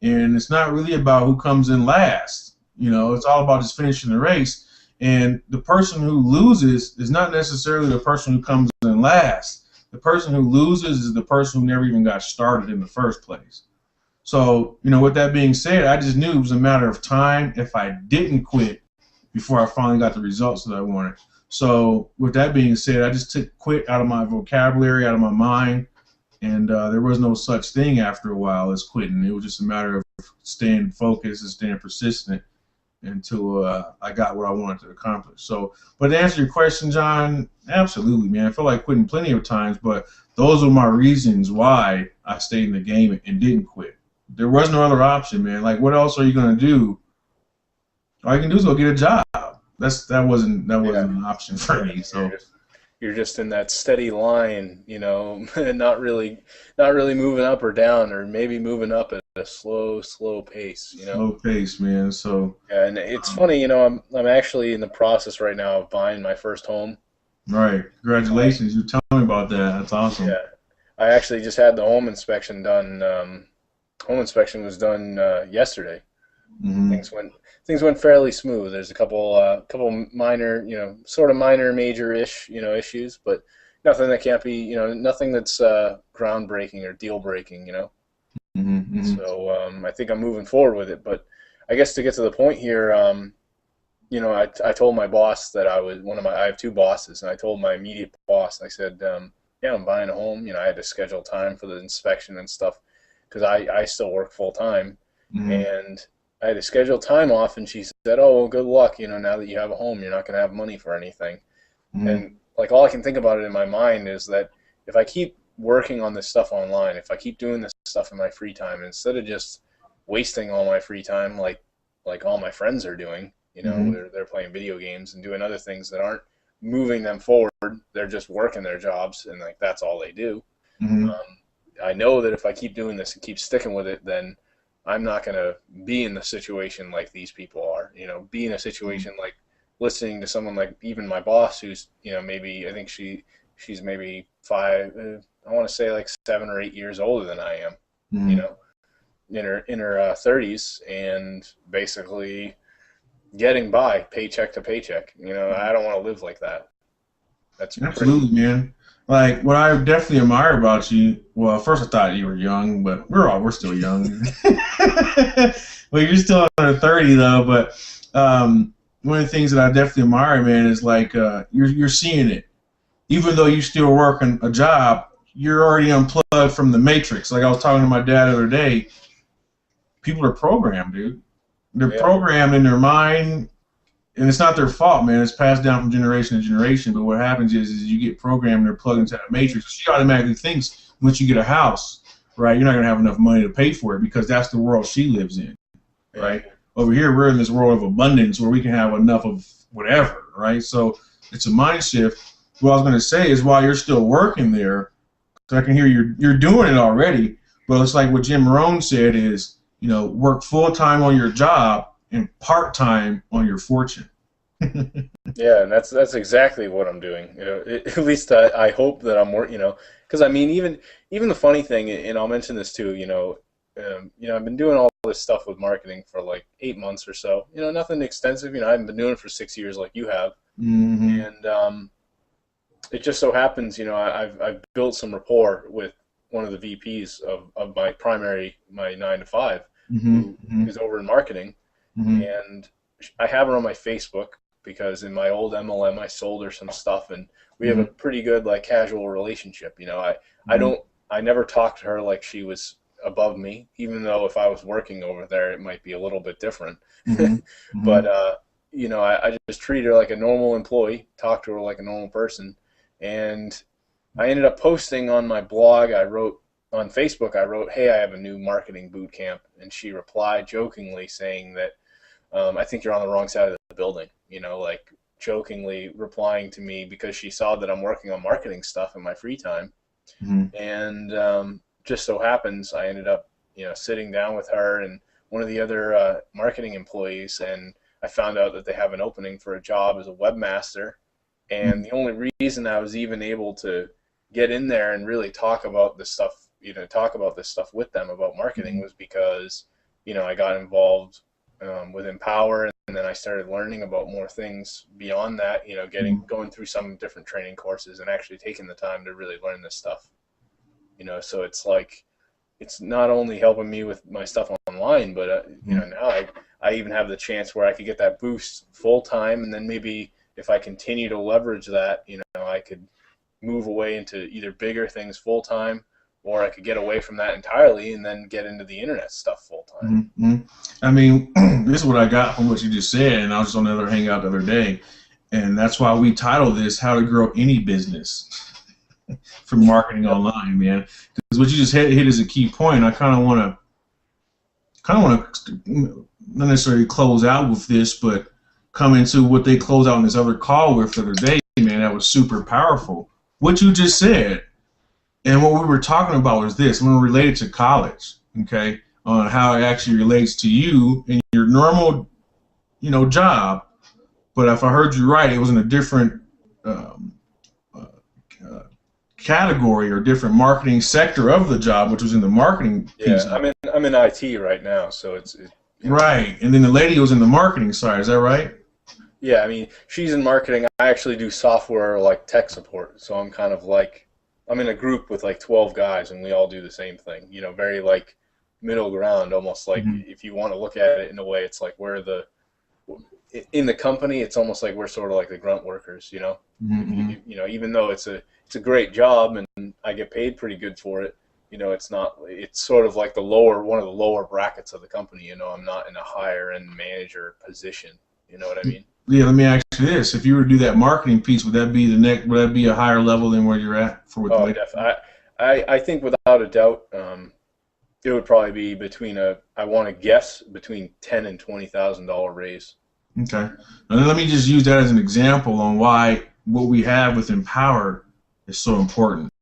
and it's not really about who comes in last. It's all about just finishing the race. And the person who loses is not necessarily the person who comes in last. The person who loses is the person who never even got started in the first place. So, with that being said, I just knew it was a matter of time if I didn't quit before I finally got the results that I wanted. So, with that being said, I just took quit out of my vocabulary, out of my mind, and there was no such thing after a while as quitting. It was just a matter of staying focused and staying persistent until I got what I wanted to accomplish. So, but to answer your question, John, absolutely, man. I feel like quitting plenty of times, but those were my reasons why I stayed in the game and didn't quit. There was no other option, man. Like, what else are you gonna do? All you can do is go get a job. That wasn't an option for me. So You're just in that steady line, and not really moving up or down, or maybe moving up at a slow pace, slow pace, man. So Yeah, and it's funny, I'm actually in the process right now of buying my first home. right. Congratulations. You tell me about that. That's awesome. Yeah, I actually just had the home inspection done. Home inspection was done yesterday. Mm-hmm. Things went fairly smooth. There's a couple minor, sort of minor major-ish, issues, but nothing that can't be, nothing that's groundbreaking or deal breaking, Mm-hmm. So I think I'm moving forward with it. But I guess to get to the point here, I told my boss that I have two bosses, and I told my immediate boss, I said, yeah, I'm buying a home. I had to schedule time for the inspection and stuff because I still work full time, Mm-hmm. and I had to schedule time off, and she said, oh, well, good luck. Now that you have a home, you're not going to have money for anything. Mm-hmm. And like all I can think about it in my mind is that if I keep working on this stuff online, if I keep doing this stuff in my free time, instead of just wasting all my free time like all my friends are doing, Mm-hmm. where they're playing video games and doing other things that aren't moving them forward. They're just working their jobs and like that's all they do. Mm-hmm. Um, I know that if I keep doing this and keep sticking with it, then I'm not going to be in the situation like these people are. Be in a situation like listening to someone like even my boss, who's maybe I think she's maybe I want to say like 7 or 8 years older than I am. You Mm-hmm. know, in her 30s and basically getting by paycheck to paycheck. I don't want to live like that. That's pretty. Absolutely, man. Like what I definitely admire about you. Well, at first I thought you were young, but we're still young. Well, you're still under 30 though. But one of the things that I definitely admire, man, is like you're seeing it. Even though you still working a job, you're already unplugged from the matrix. Like I was talking to my dad the other day. People are programmed, dude. They're Yeah, programmed in their mind, and it's not their fault, man. It's passed down from generation to generation. But what happens is you get programmed and they're plugged into that matrix. She automatically thinks once you get a house, right, you're not gonna have enough money to pay for it because that's the world she lives in, yeah, right? Over here, we're in this world of abundance where we can have enough of whatever, right? So it's a mind shift. What I was gonna say is while you're still working there, because I can hear you're doing it already, but it's like what Jim Rohn said is, work full time on your job and part time on your fortune. yeah, and that's exactly what I'm doing. At least I hope that I'm working. Because I mean, even the funny thing, and I'll mention this too. I've been doing all this stuff with marketing for like 8 months or so. Nothing extensive. I haven't been doing it for 6 years like you have, Mm-hmm. and it just so happens, I've built some rapport with one of the VPs of my 9 to 5, who Mm-hmm. is over in marketing, Mm-hmm. and I have her on my Facebook because in my old MLM I sold her some stuff, and we have Mm-hmm. a pretty good like casual relationship. I Mm-hmm. don't I never talked to her like she was above me, even though if I was working over there it might be a little bit different. Mm-hmm. Mm-hmm. But I just treat her like a normal employee, talk to her like a normal person, and I ended up posting on my blog. I wrote on Facebook. I wrote, "Hey, I have a new marketing boot camp," and she replied jokingly saying that I think you're on the wrong side of the building. Like jokingly replying to me because she saw that I'm working on marketing stuff in my free time, Mm-hmm. and just so happens I ended up sitting down with her and one of the other marketing employees, and I found out that they have an opening for a job as a webmaster. And the only reason I was even able to get in there and really talk about this stuff with them about marketing was because I got involved with Empower, and then I started learning about more things beyond that. Going through some different training courses and actually taking the time to really learn this stuff. So it's like it's not only helping me with my stuff online, but now I even have the chance where I could get that boost full time, and then maybe if I continue to leverage that, I could move away into either bigger things full time, or I could get away from that entirely and then get into the internet stuff full time. Mm-hmm. I mean, this is what I got from what you just said, and I was just on another hangout the other day, and that's why we titled this "How to Grow Any Business" from marketing Yep. online, man. Because what you just hit is a key point. I kind of want to not necessarily close out with this, but come into what they close out in this other call with the other day, man. That was super powerful. What you just said, and what we were talking about was this. I'm going to relate it to college, okay, on how it actually relates to you and your normal, job. But if I heard you right, it was in a different um, uh, uh, category or different marketing sector of the job, which was in the marketing piece Yeah, of it. I'm in IT right now, so it's Right. And then the lady was in the marketing side. Is that right? Yeah, I mean, she's in marketing. I actually do software like tech support. So I'm kind of like, I'm in a group with like 12 guys and we all do the same thing. Very like middle ground, almost like Mm-hmm. if you want to look at it in a way, it's like we're in the company, it's almost like we're sort of like the grunt workers. If Mm-hmm. even though it's a great job and I get paid pretty good for it, it's not, it's sort of like one of the lower brackets of the company. I'm not in a higher end manager position. You know what I mean? Yeah, let me ask you this: if you were to do that marketing piece, would that be the next? Would that be a higher level than where you're at for with the Oh, lady? definitely. I think without a doubt, it would probably be I want to guess between $10,000 and $20,000 raise. Okay. And then let me just use that as an example on why what we have with Empower is so important.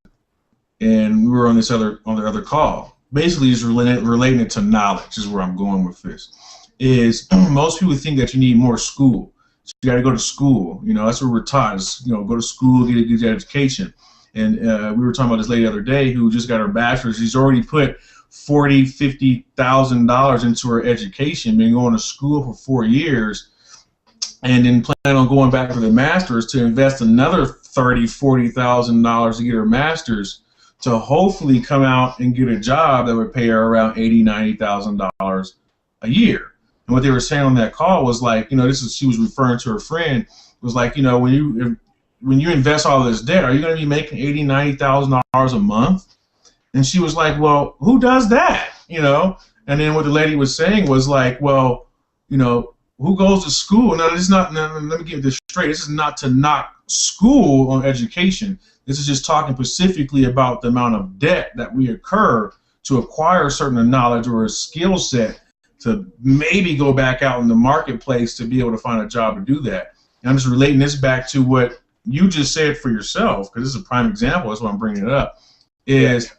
And we were on the other call. Basically, is relating it to knowledge is where I'm going with this. Is most people think that you need more school. So you got to go to school. That's what we're taught. Is, go to school, get a good education. And we were talking about this lady the other day who just got her bachelor's. She's already put $40,000-$50,000 into her education, been going to school for 4 years, and then plan on going back for the master's to invest another $30,000-$40,000 to get her master's to hopefully come out and get a job that would pay her around $80,000-$90,000 a year. And what they were saying on that call was like, she was referring to her friend, was like, when you invest all this debt, are you going to be making $80,000-$90,000 a month? And she was like, well, who does that? And then what the lady was saying was like, well, who goes to school? No, this is not. No, let me get this straight. This is not to knock school on education. This is just talking specifically about the amount of debt that we incur to acquire a certain knowledge or a skill set to maybe go back out in the marketplace to be able to find a job to do that. And I'm just relating this back to what you just said for yourself, because this is a prime example. That's why I'm bringing it up. Is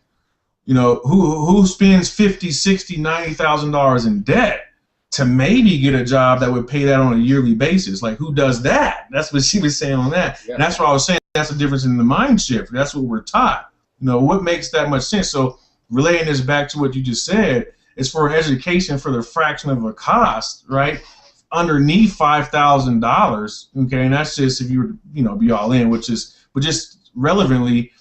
who spends $50,000, $60,000, $90,000 in debt to maybe get a job that would pay that on a yearly basis? Like, who does that? That's what she was saying on that. Yeah. And that's what I was saying. That's the difference in the mind shift. That's what we're taught. What makes that much sense? So relating this back to what you just said, is for education for the fraction of a cost, right? Underneath $5,000. Okay. And that's just if you were to, be all in, but just relevantly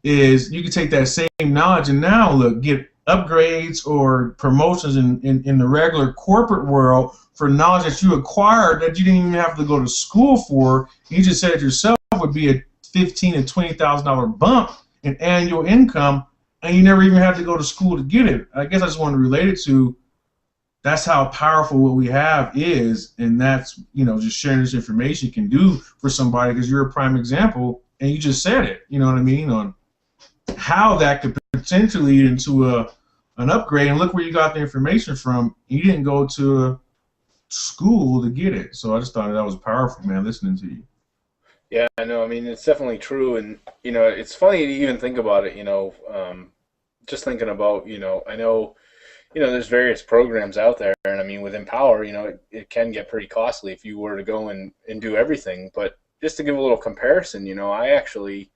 is you can take that same knowledge and now look, get upgrades or promotions in the regular corporate world for knowledge that you acquired that you didn't even have to go to school for. You just said it yourself would be a $15,000 to $20,000 bump in annual income, and you never even had to go to school to get it. I guess I just want to relate it to that's how powerful what we have is, and that's just sharing this information can do for somebody, because you're a prime example, and you just said it. You know what I mean, on how that could potentially lead into an upgrade. And look where you got the information from. You didn't go to a school to get it. So I just thought that was powerful, man, listening to you. Yeah, I know. I mean, it's definitely true, and it's funny to even think about it. Just thinking about, I know, there's various programs out there, and I mean, with Empower, it can get pretty costly if you were to go and do everything. But just to give a little comparison, I actually,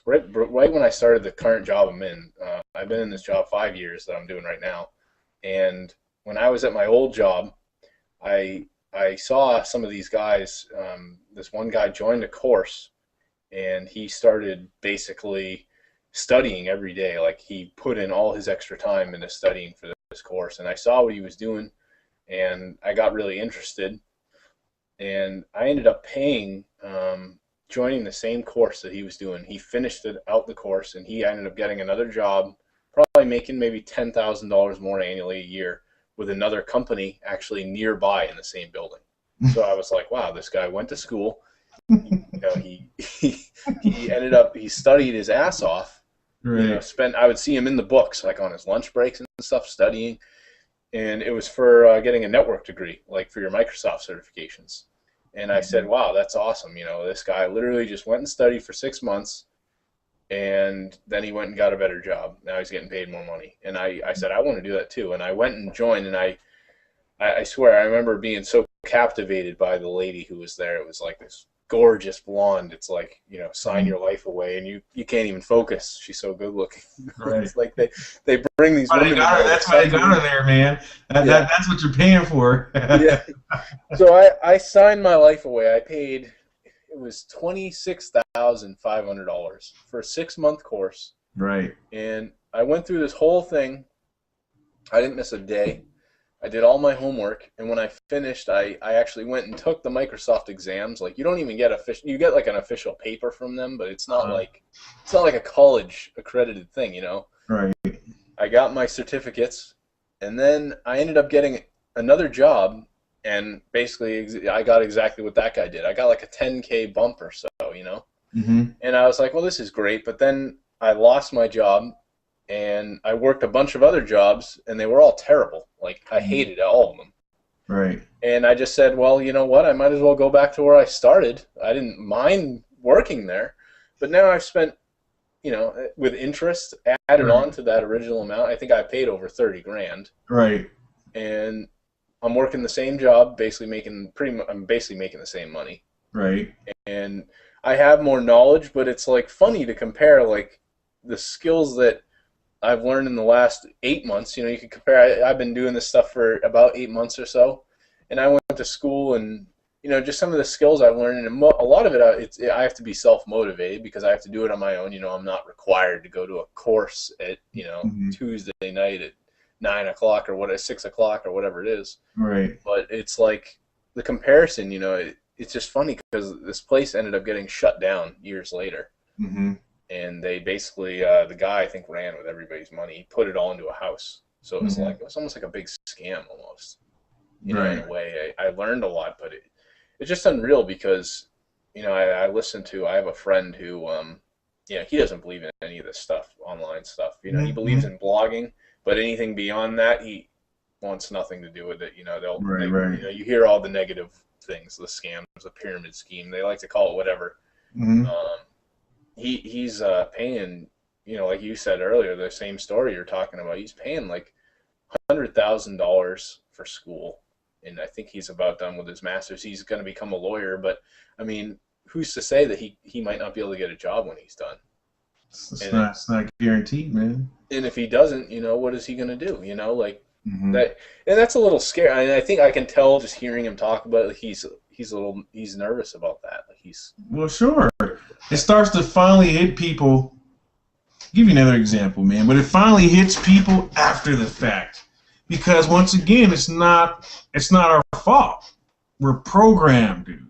right when I started the current job I'm in, I've been in this job 5 years that I'm doing right now, and when I was at my old job, I saw some of these guys. This one guy joined a course, and he started basically studying every day. Like, he put in all his extra time into studying for this course, and I saw what he was doing, and I got really interested, and I ended up paying, joining the same course that he was doing. He finished out the course, and he ended up getting another job, probably making maybe $10,000 more annually a year, with another company actually nearby in the same building. So I was like, wow, this guy went to school. He studied his ass off. Right. I would see him in the books, like on his lunch breaks and stuff, studying. And it was for getting a network degree, like for your Microsoft certifications. And I said, wow, that's awesome. This guy literally just went and studied for 6 months, and then he went and got a better job. Now he's getting paid more money. And I said, I want to do that too. And I went and joined, and I swear I remember being so captivated by the lady who was there. It was like this gorgeous blonde. It's like, sign Mhm. your life away, and you can't even focus. She's so good looking. Right. It's like they bring these Why they women in got her. there to That's why they suck got you her in. there, man. Yeah, That's what you're paying for. yeah. So I signed my life away. I paid, it was $26,500 for a 6 month course, Right. and I went through this whole thing. I didn't miss a day. I did all my homework, and when I finished, I actually went and took the Microsoft exams. Like, you don't even get official, you get like an official paper from them, but Uh, it's not like a college accredited thing. right. I got my certificates, and then I ended up getting another job, and basically I got exactly what that guy did. I got like a 10K bump or so. Hmm. And I was like, well, this is great, but then I lost my job, and I worked a bunch of other jobs, and they were all terrible. Like, I hated all of them. Right. And I just said, well, you know what? I might as well go back to where I started. I didn't mind working there, but now I've spent, with interest added Right. on to that original amount. I think I paid over 30 grand, Right. and I'm working the same job, basically making I'm basically making the same money. Right. And I have more knowledge, but it's like funny to compare like the skills that I've learned in the last 8 months. You can compare. I've been doing this stuff for about 8 months or so, and I went to school, and just some of the skills I've learned, and a lot of it, I have to be self motivated because I have to do it on my own. I'm not required to go to a course at Hmm. Tuesday night at 9 o'clock or 6 o'clock or whatever it is. Right. But it's like the comparison. It's just funny because this place ended up getting shut down years later, Hmm. and they basically the guy I think ran with everybody's money. He put it all into a house, so Hmm. it was almost like a big scam almost. In Right. a way, I learned a lot, but it's just unreal because I have a friend who he doesn't believe in any of this stuff, online stuff. He believes Hmm. in blogging, but anything beyond that, he wants nothing to do with it. Right. Right. you hear all the negative things, the scams, the pyramid scheme. They like to call it whatever. Hmm. Um, he's paying, like you said earlier, the same story you're talking about. He's paying like $100,000 for school, and I think he's about done with his master's. He's going to become a lawyer, but I mean, who's to say that he might not be able to get a job when he's done? It's And not. It's not guaranteed, man. and if he doesn't, what is he going to do? Like Hmm. that, and that's a little scary. I think I can tell just hearing him talk about it. Like he's nervous about that. Like he's Well, sure. It starts to finally hit people. Give you another example, man. But it finally hits people after the fact, because once again, it's not our fault. We're programmed, dude.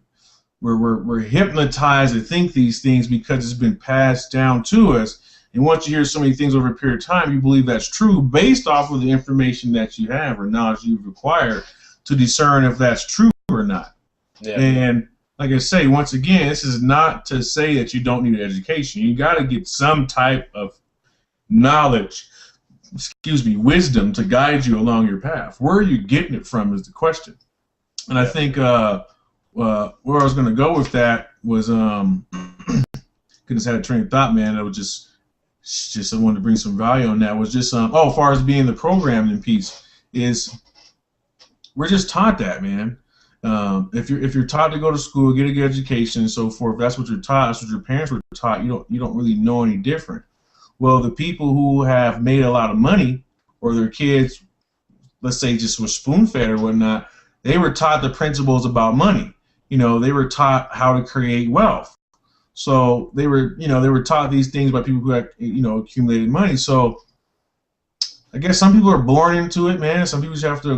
We're hypnotized to think these things because it's been passed down to us. And once you hear so many things over a period of time, you believe that's true based off of the information that you have or knowledge you've acquired to discern if that's true or not. yeah, And like I say, once again, this is not to say that you don't need an education. You got to get some type of knowledge, wisdom to guide you along your path. Where are you getting it from is the question. And I yeah, think where I was going to go with that was goodness, I had a train of thought, man. I was just I wanted to bring some value on that. Was just as far as being the programming piece is we're just taught that, man. If you're taught to go to school, get a good education, and so forth, that's what you're taught. That's what your parents were taught. You don't really know any different. Well, the people who have made a lot of money, or their kids, let's say, just were spoon fed or whatnot, they were taught the principles about money. They were taught how to create wealth. So they were taught these things by people who had, accumulated money. So I guess some people are born into it, man. Some people just have to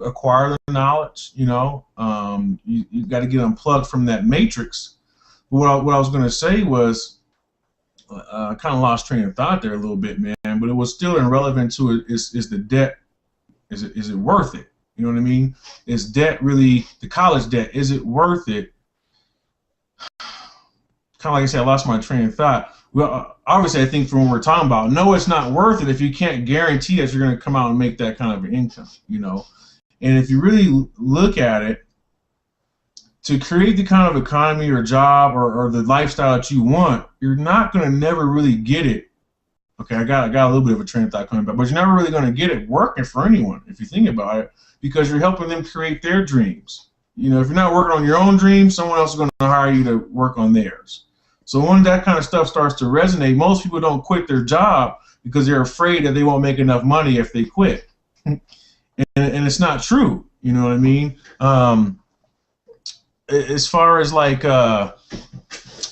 acquire the knowledge. You got to get unplugged from that matrix. But what I was going to say was, I kind of lost train of thought there a little bit, man. But it was still irrelevant to it. Is the debt? Is it worth it? You know what I mean? Is debt really the college debt? Is it worth it? Kind of like I said, I lost my train of thought. Well, obviously, I think from what we're talking about, no, it's not worth it if you can't guarantee that you're going to come out and make that kind of an income. And if you really look at it, to create the kind of economy or job or the lifestyle that you want, you're not going to never really get it. Okay, I got a little bit of a train of thought coming back, but you're never really going to get it working for anyone if you think about it, because you're helping them create their dreams. If you're not working on your own dreams, someone else is going to hire you to work on theirs. So when that kind of stuff starts to resonate, most people don't quit their job because they're afraid that they won't make enough money if they quit. And it's not true. You know what I mean? As far as like,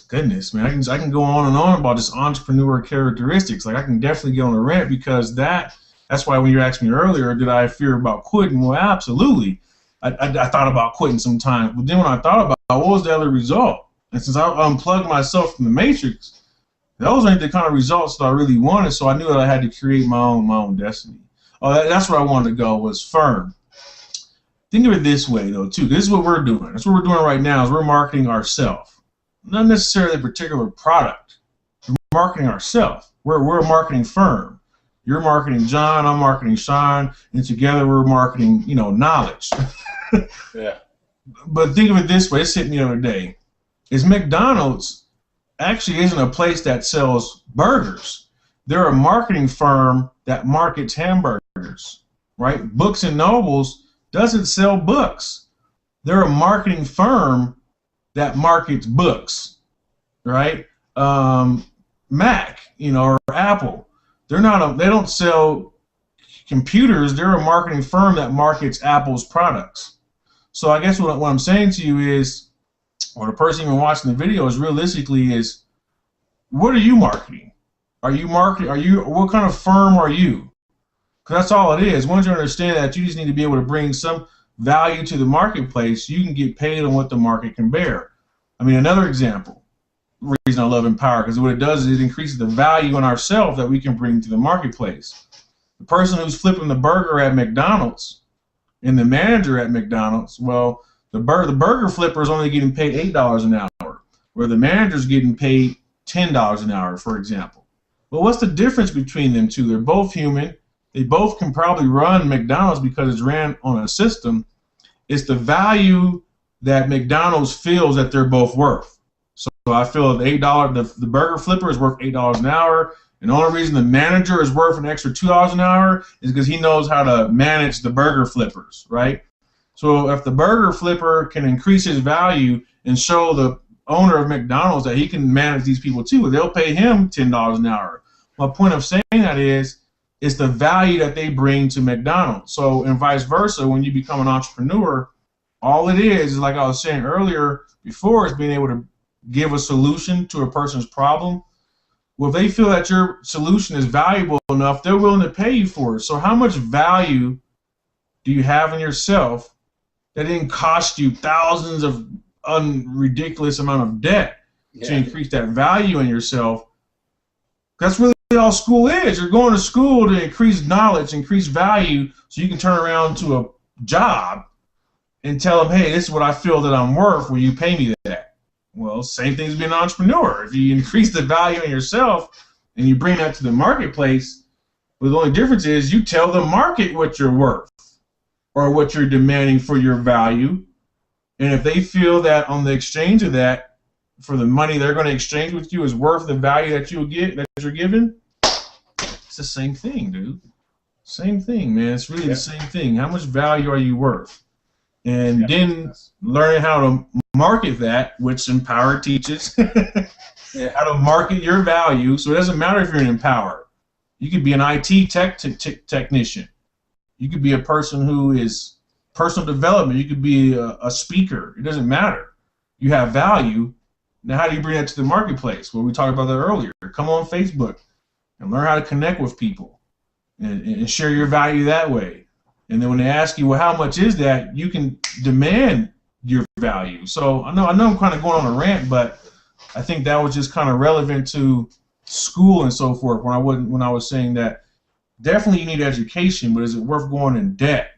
goodness, man, I can go on and on about this entrepreneur characteristics. Like I can definitely get on a rant because that's why when you asked me earlier, did I fear about quitting? Well, absolutely. I thought about quitting sometimes, but then when I thought about what was the other result, and since I unplugged myself from the matrix, those ain't the kind of results that I really wanted. So I knew that I had to create my own destiny. Oh, that's where I wanted to go, was firm. Think of it this way, though, too. This is what we're doing. That's what we're doing right now is we're marketing ourselves. Not necessarily a particular product. We're marketing ourselves. We're a marketing firm. You're marketing John, I'm marketing Shawn, and together we're marketing, knowledge. Yeah. But think of it this way. It's hit me the other day. Is McDonald's actually isn't a place that sells burgers. They're a marketing firm that markets hamburgers, right? Books and Nobles doesn't sell books. They're a marketing firm that markets books, right? Mac, or Apple. They don't sell computers. They're a marketing firm that markets Apple's products. So I guess what I'm saying to you is, or the person even watching the video is realistically is, what are you marketing? What kind of firm are you? Because that's all it is. Once you understand that, you just need to be able to bring some value to the marketplace. You can get paid on what the market can bear. I mean, another example, the reason I love Empower, because what it does is it increases the value in ourselves that we can bring to the marketplace. The person who's flipping the burger at McDonald's and the manager at McDonald's, well, the burger flipper is only getting paid $8 an hour, where the manager's getting paid $10 an hour, for example. Well, what's the difference between them two? They're both human. They both can probably run McDonald's because it's ran on a system. It's the value that McDonald's feels that they're both worth. So I feel that the burger flipper is worth $8 an hour. And the only reason the manager is worth an extra $2 an hour is because he knows how to manage the burger flippers, right? So if the burger flipper can increase his value and show the owner of McDonald's that he can manage these people too, they'll pay him $10 an hour. My point of saying that is, it's the value that they bring to McDonald's. So, and vice versa, when you become an entrepreneur, all it is like I was saying earlier before, is being able to give a solution to a person's problem. Well, if they feel that your solution is valuable enough, they're willing to pay you for it. So how much value do you have in yourself that didn't cost you thousands of ridiculous amount of debt to increase that value in yourself? That's really all school is. You're going to school to increase knowledge, increase value, so you can turn around to a job and tell them, hey, this is what I feel that I'm worth. Will you pay me that? Well, same thing as being an entrepreneur. If you increase the value in yourself and you bring that to the marketplace, well, the only difference is you tell the market what you're worth or what you're demanding for your value. And if they feel that on the exchange of that, for the money they're going to exchange with you is worth the value that you'll get, that you're given, it's the same thing, dude. Same thing, man. It's really the same thing. How much value are you worth? And then learning how to market that, which Empower teaches, how to market your value. So it doesn't matter if you're an Empower. You could be an IT technician. You could be a person who is personal development. You could be a speaker. It doesn't matter. You have value. Now, how do you bring that to the marketplace? Well, we talked about that earlier. Come on Facebook and learn how to connect with people and share your value that way. And then when they ask you, well, how much is that? You can demand your value. So I know I'm kind of going on a rant, but I think that was just kind of relevant to school and so forth when I was saying that definitely you need education, but is it worth going in debt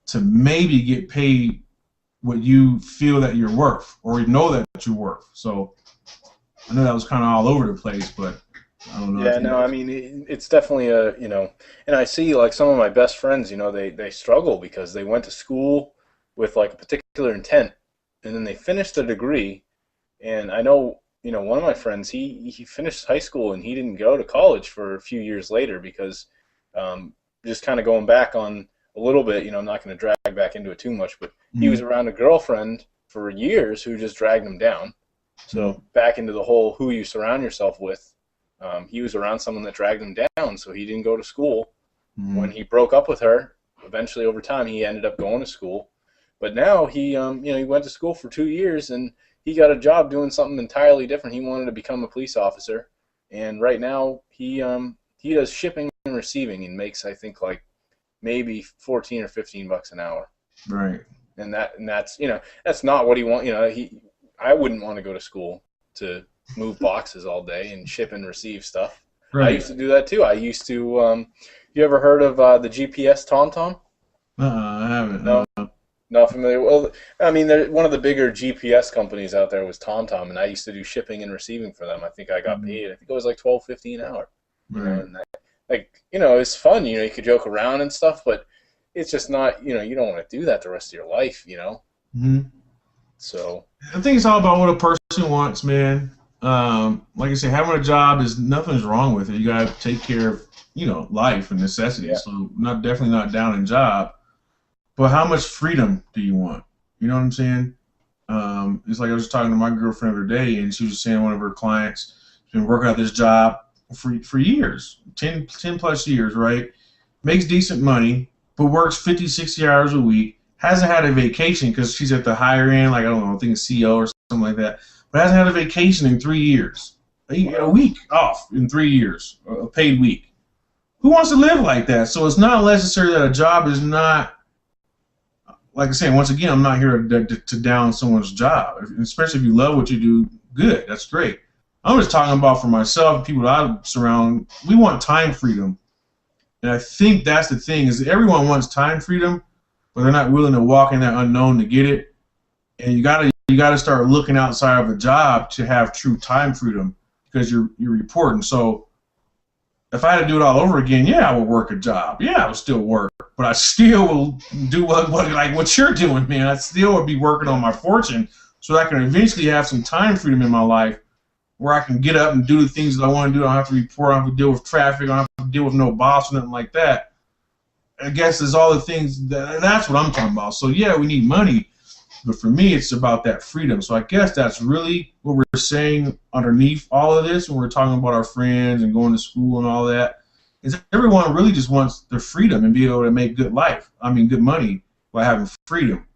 to maybe get paid what you feel that you're worth or you know that you're worth? So I know that was kind of all over the place, but I don't know. Yeah, no, I mean, it's definitely and I see like some of my best friends, they struggle because they went to school with like a particular intent and then they finished the degree. And I know, one of my friends, he finished high school and he didn't go to college for a few years later because just kind of going back on a little bit, I'm not going to drag back into it too much, but he was Mm-hmm. around a girlfriend for years who just dragged him down. So back into the whole who you surround yourself with, he was around someone that dragged him down, so he didn't go to school. Mm-hmm. When he broke up with her, eventually over time he ended up going to school. But now he went to school for 2 years and he got a job doing something entirely different. He wanted to become a police officer, and right now he does shipping and receiving and makes, I think, like maybe 14 or 15 bucks an hour. Right. That's not what he want. I wouldn't want to go to school to move boxes all day and ship and receive stuff. I Right. used to do that too. I used to. You ever heard of the GPS TomTom? I haven't. No, not familiar. Well, I mean, one of the bigger GPS companies out there was TomTom, and I used to do shipping and receiving for them. I think I got paid. I think it was like 12.50 an hour. Right. And it's fun. You could joke around and stuff, but it's just not. You don't want to do that the rest of your life. Mm-hmm. So I think it's all about what a person wants, man. Like I said, having a job is nothing's wrong with it. You gotta take care of, life and necessities. yeah, So definitely not down in job. But how much freedom do you want? You know what I'm saying? It's like I was talking to my girlfriend the other day, and she was saying one of her clients has been working at this job for years, 10 plus years, right? Makes decent money, but works 50, 60 hours a week. Hasn't had a vacation because she's at the higher end, like, I don't know, I think it's CEO or something like that, but hasn't had a vacation in 3 years. A week off in 3 years, a paid week. Who wants to live like that? So it's not necessary that a job is not, like I said, once again, I'm not here to down someone's job, especially if you love what you do. Good, that's great. I'm just talking about for myself, people that I surround. We want time freedom, and I think that's the thing is everyone wants time freedom, but they're not willing to walk in that unknown to get it. And you gotta start looking outside of a job to have true time freedom because you're reporting. So if I had to do it all over again, yeah, I would work a job. Yeah, I would still work, but I still will do what you're doing, man. I still would be working on my fortune so I can eventually have some time freedom in my life where I can get up and do the things that I want to do. I don't have to report. I don't have to deal with traffic. I don't have to deal with no boss or nothing like that. I guess there's all the things that's what I'm talking about. So yeah, we need money, but for me, it's about that freedom. So I guess that's really what we're saying underneath all of this when we're talking about our friends and going to school and all that. Is everyone really just wants their freedom and be able to make good good money by having freedom.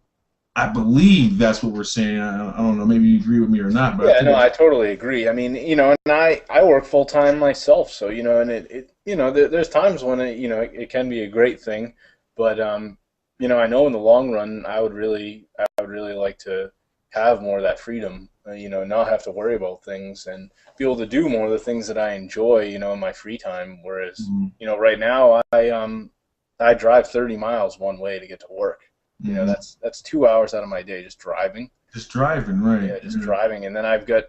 I believe that's what we're saying. I don't know. Maybe you agree with me or not, but yeah, no, I totally agree. I mean, and I work full time myself, so and there's times when it can be a great thing, but I know in the long run, I would really like to have more of that freedom, not have to worry about things and be able to do more of the things that I enjoy, in my free time. Whereas, mm-hmm. Right now I drive 30 miles one way to get to work. Mm-hmm. That's 2 hours out of my day just driving. Just driving, right? Yeah, just driving, and then I've got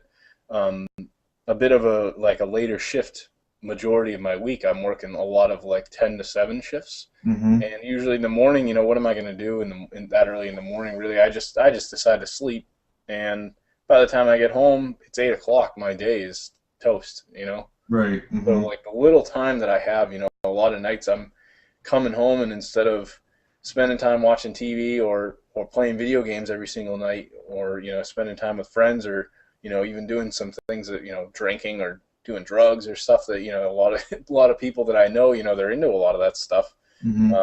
a bit of a later shift. Majority of my week, I'm working a lot of 10 to 7 shifts, mm-hmm. and usually in the morning, what am I going to do in that early in the morning? Really, I just decide to sleep, and by the time I get home, it's 8 o'clock. My day is toast. Right. Mm-hmm. So the little time that I have, a lot of nights I'm coming home, and instead of spending time watching TV or playing video games every single night, or spending time with friends, or even doing some things that drinking or doing drugs or stuff that a lot of people that I know they're into a lot of that stuff. Mm-hmm.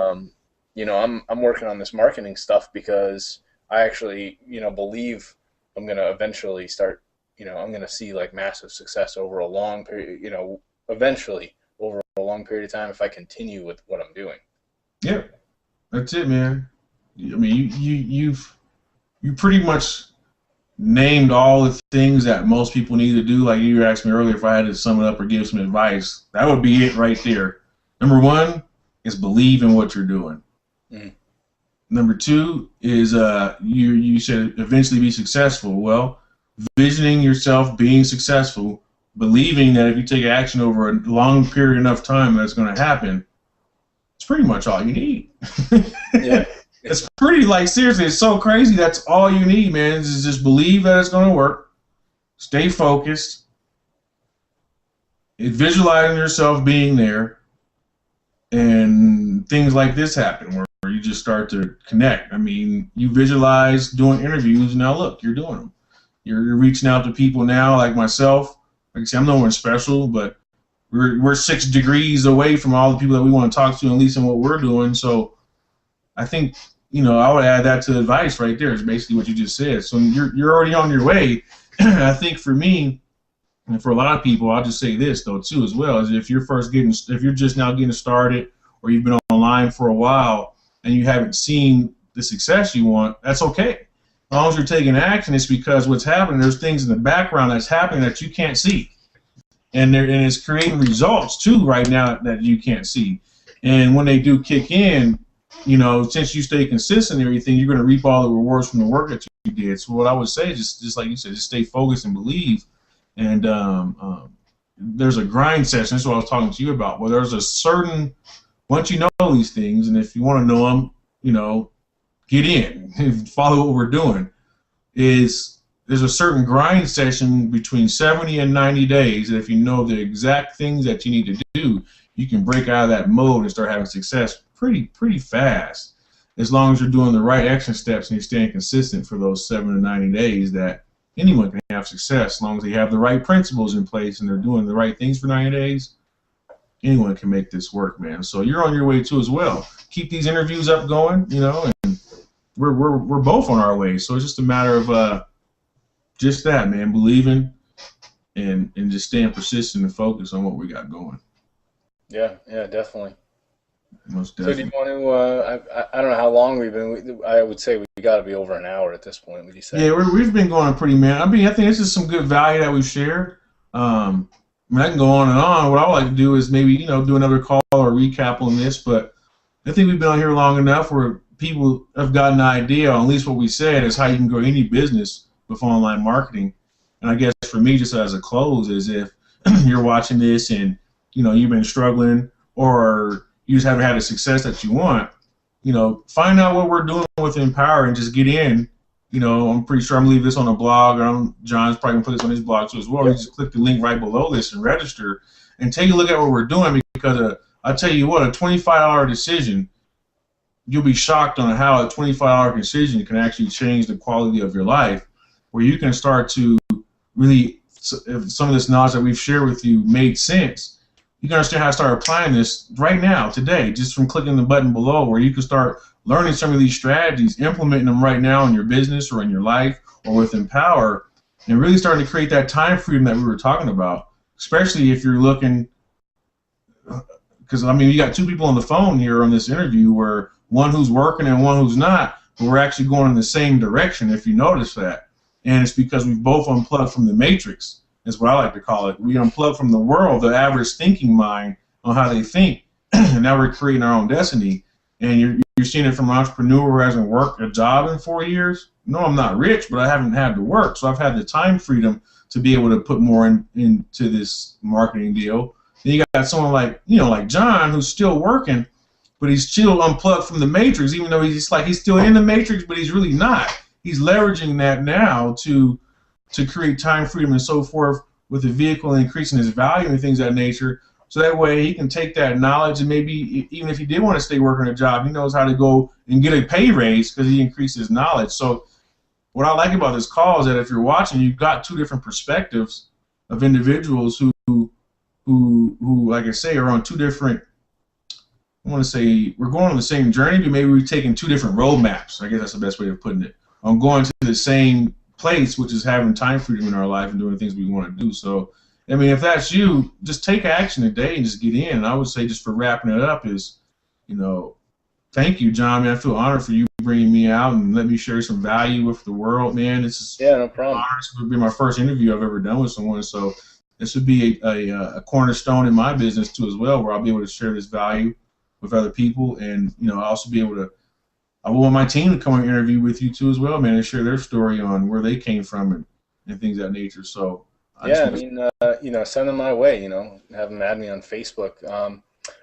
I'm working on this marketing stuff because I actually believe I'm gonna eventually start. I'm gonna see massive success over a long period. Eventually over a long period of time if I continue with what I'm doing. Yeah, that's it, man. I mean, you pretty much named all the things that most people need to do. Like you asked me earlier if I had to sum it up or give some advice, that would be it right there. Number one is believe in what you're doing. Mm. Number two is you said eventually be successful. Well, visioning yourself being successful, believing that if you take action over a long period enough time that's going to happen, it's pretty much all you need. Yeah. It's pretty seriously, it's so crazy. That's all you need, man, is just believe that it's going to work. Stay focused. Visualizing yourself being there. And things like this happen where or you just start to connect. I mean, you visualize doing interviews. Now look, you're doing them. You're reaching out to people now, like myself. Like I say, I'm no one special, but we're 6 degrees away from all the people that we want to talk to, at least in what we're doing. So I think, I would add that to advice right there. Is basically what you just said. So you're already on your way. I think for me, and for a lot of people, I'll just say this though too as well, is if you're just now getting started, or you've been online for a while and you haven't seen the success you want, that's okay. As long as you're taking action, it's because what's happening, there's things in the background that's happening that you can't see. And it's creating results too right now that you can't see. And when they do kick in, since you stay consistent and everything, you're going to reap all the rewards from the work that you did. So what I would say is just like you said, just stay focused and believe. And there's a grind session. That's what I was talking to you about. Well, there's a certain, once you know these things, and if you want to know them, get in and follow what we're doing, there's a certain grind session between 70 and 90 days that if you know the exact things that you need to do, you can break out of that mode and start having success pretty fast, as long as you're doing the right action steps and you're staying consistent for those 7 to 90 days. That anyone can have success as long as they have the right principles in place and they're doing the right things for 90 days. Anyone can make this work, man. So you're on your way too as well. Keep these interviews up going, and we're both on our way. So it's just a matter of just that, man, believing and just staying persistent and focused on what we got going. Yeah, definitely. Most So do definitely. you want to, I don't know how long we've been, I would say we got to be over an hour at this point, would you say? Yeah, we've been going pretty, man. I mean, I think this is some good value that we've shared. I can go on and on. What I would like to do is maybe, do another call or recap on this, but I think we've been on here long enough where people have gotten an idea, on at least what we said, is how you can grow any business with online marketing. And I guess for me, just as a close, is if you're watching this and, you've been struggling or you just haven't had the success that you want, find out what we're doing with Empower and just get in. I'm pretty sure I'm leaving this on a blog, or John's probably gonna put this on his blog too as well. Yep. You just click the link right below this and register and take a look at what we're doing, because I'll tell you what, a $25 decision, you'll be shocked on how a $25 decision can actually change the quality of your life, where you can start to really, if some of this knowledge that we've shared with you made sense, you can understand how to start applying this right now, today, just from clicking the button below, where you can start learning some of these strategies, implementing them right now in your business or in your life or with Empower, and really starting to create that time freedom that we were talking about, especially if you're looking, because, you got 2 people on the phone here on this interview, where one who's working and one who's not, but we're actually going in the same direction, if you notice that. And it's because we've both unplugged from the matrix, is what I like to call it. We unplug from the world, the average thinking mind, on how they think, and now we're creating our own destiny. And you're seeing it from an entrepreneur who hasn't worked a job in 4 years. No, I'm not rich, but I haven't had to work, so I've had the time freedom to be able to put more into this marketing deal. Then you got someone like John, who's still working, but he's still unplugged from the matrix, even though he's still in the matrix, but he's really not. He's leveraging that now to create time freedom and so forth with the vehicle, and increasing his value and things of that nature. So that way he can take that knowledge, and maybe even if he did want to stay working a job, he knows how to go and get a pay raise because he increased his knowledge. So what I like about this call is that if you're watching, you've got 2 different perspectives of individuals who like I say, are on 2 different, I want to say, we're going on the same journey, but maybe we're taking 2 different roadmaps. I guess that's the best way of putting it. I'm going to the same place, which is having time freedom in our life and doing things we want to do. So, if that's you, just take action today and just get in. And I would say, just for wrapping it up, is, thank you, John. Man, I feel honored for you bringing me out and let me share some value with the world, man. This is Yeah, no problem. This would be my first interview I've ever done with someone. So this would be a cornerstone in my business too as well, where I'll be able to share this value with other people, and I'll also be able to. I want my team to come and interview with you too as well, man, and share their story on where they came from and things of that nature. So send them my way. Have them add me on Facebook.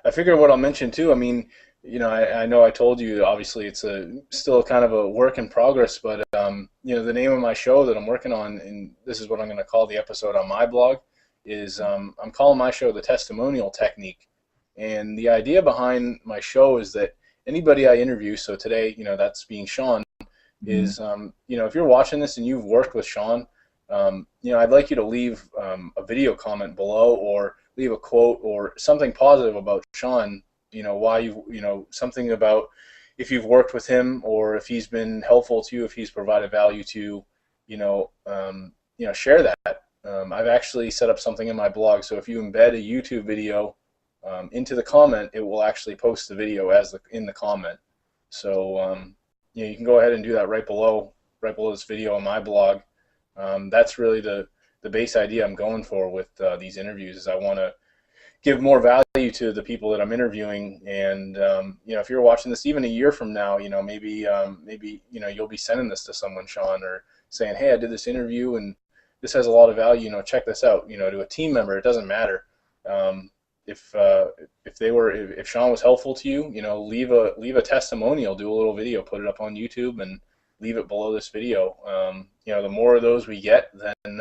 I figure what I'll mention too. I know I told you, obviously it's still kind of a work in progress, but the name of my show that I'm working on, and this is what I'm going to call the episode on my blog, is I'm calling my show The Testimonial Technique. And the idea behind my show is that anybody I interview, so today, that's being Shawn, Mhm. is, if you're watching this and you've worked with Shawn, I'd like you to leave a video comment below or leave a quote or something positive about Shawn, why something about if you've worked with him or if he's been helpful to you, if he's provided value to you, share that. I've actually set up something in my blog, so if you embed a YouTube video into the comment, it will actually post the video in the comment. So you can go ahead and do that right below this video on my blog. That's really the base idea I'm going for with these interviews. Is I want to give more value to the people that I'm interviewing, and if you're watching this even a year from now, maybe you'll be sending this to someone, Shawn, or saying, hey, I did this interview and this has a lot of value. Check this out. To a team member, it doesn't matter. Um, if Shawn was helpful to you, leave a testimonial, do a little video, put it up on YouTube, and leave it below this video. The more of those we get, then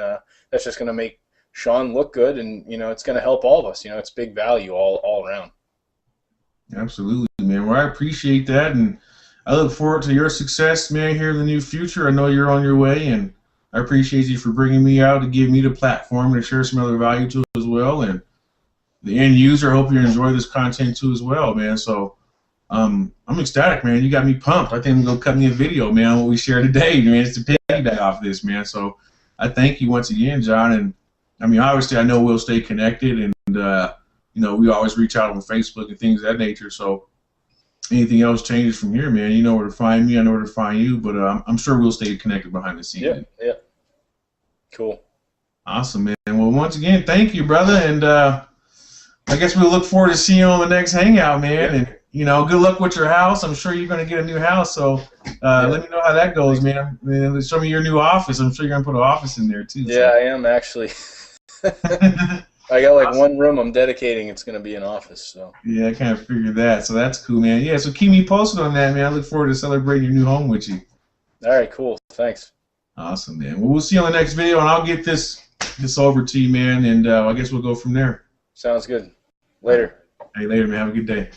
that's just going to make Shawn look good, and it's going to help all of us. It's big value all around. Absolutely, man. Well, I appreciate that, and I look forward to your success, man, here in the near future. I know you're on your way, and I appreciate you for bringing me out to give me the platform to share some other value to as well. And the end user, I hope you enjoy this content too as well, man. So I'm ecstatic, man. You got me pumped. I think I'm gonna cut me a video, man, on what we shared today, man. It's to piggyback off this, man. So I thank you once again, John. And I mean, obviously, I know we'll stay connected, and we always reach out on Facebook and things of that nature. So anything else changes from here, man, you know where to find me. I know where to find you, but I'm sure we'll stay connected behind the scenes. Yeah, yeah, cool. Awesome, man. Well, once again, thank you, brother, and I guess we'll look forward to seeing you on the next hangout, man. Yeah. And good luck with your house. I'm sure you're going to get a new house, so let me know how that goes, man. Show me your new office. I'm sure you're going to put an office in there too. Yeah, so. I am actually. I got like Awesome. one room I'm dedicating. It's going to be an office. So Yeah, I kind of figured that. So that's cool, man. Yeah, so keep me posted on that, man. I look forward to celebrating your new home with you. all right, cool. Thanks. Awesome, man. Well, we'll see you on the next video, and I'll get this over to you, man, and I guess we'll go from there. Sounds good. Later. Hey, later, man. Have a good day.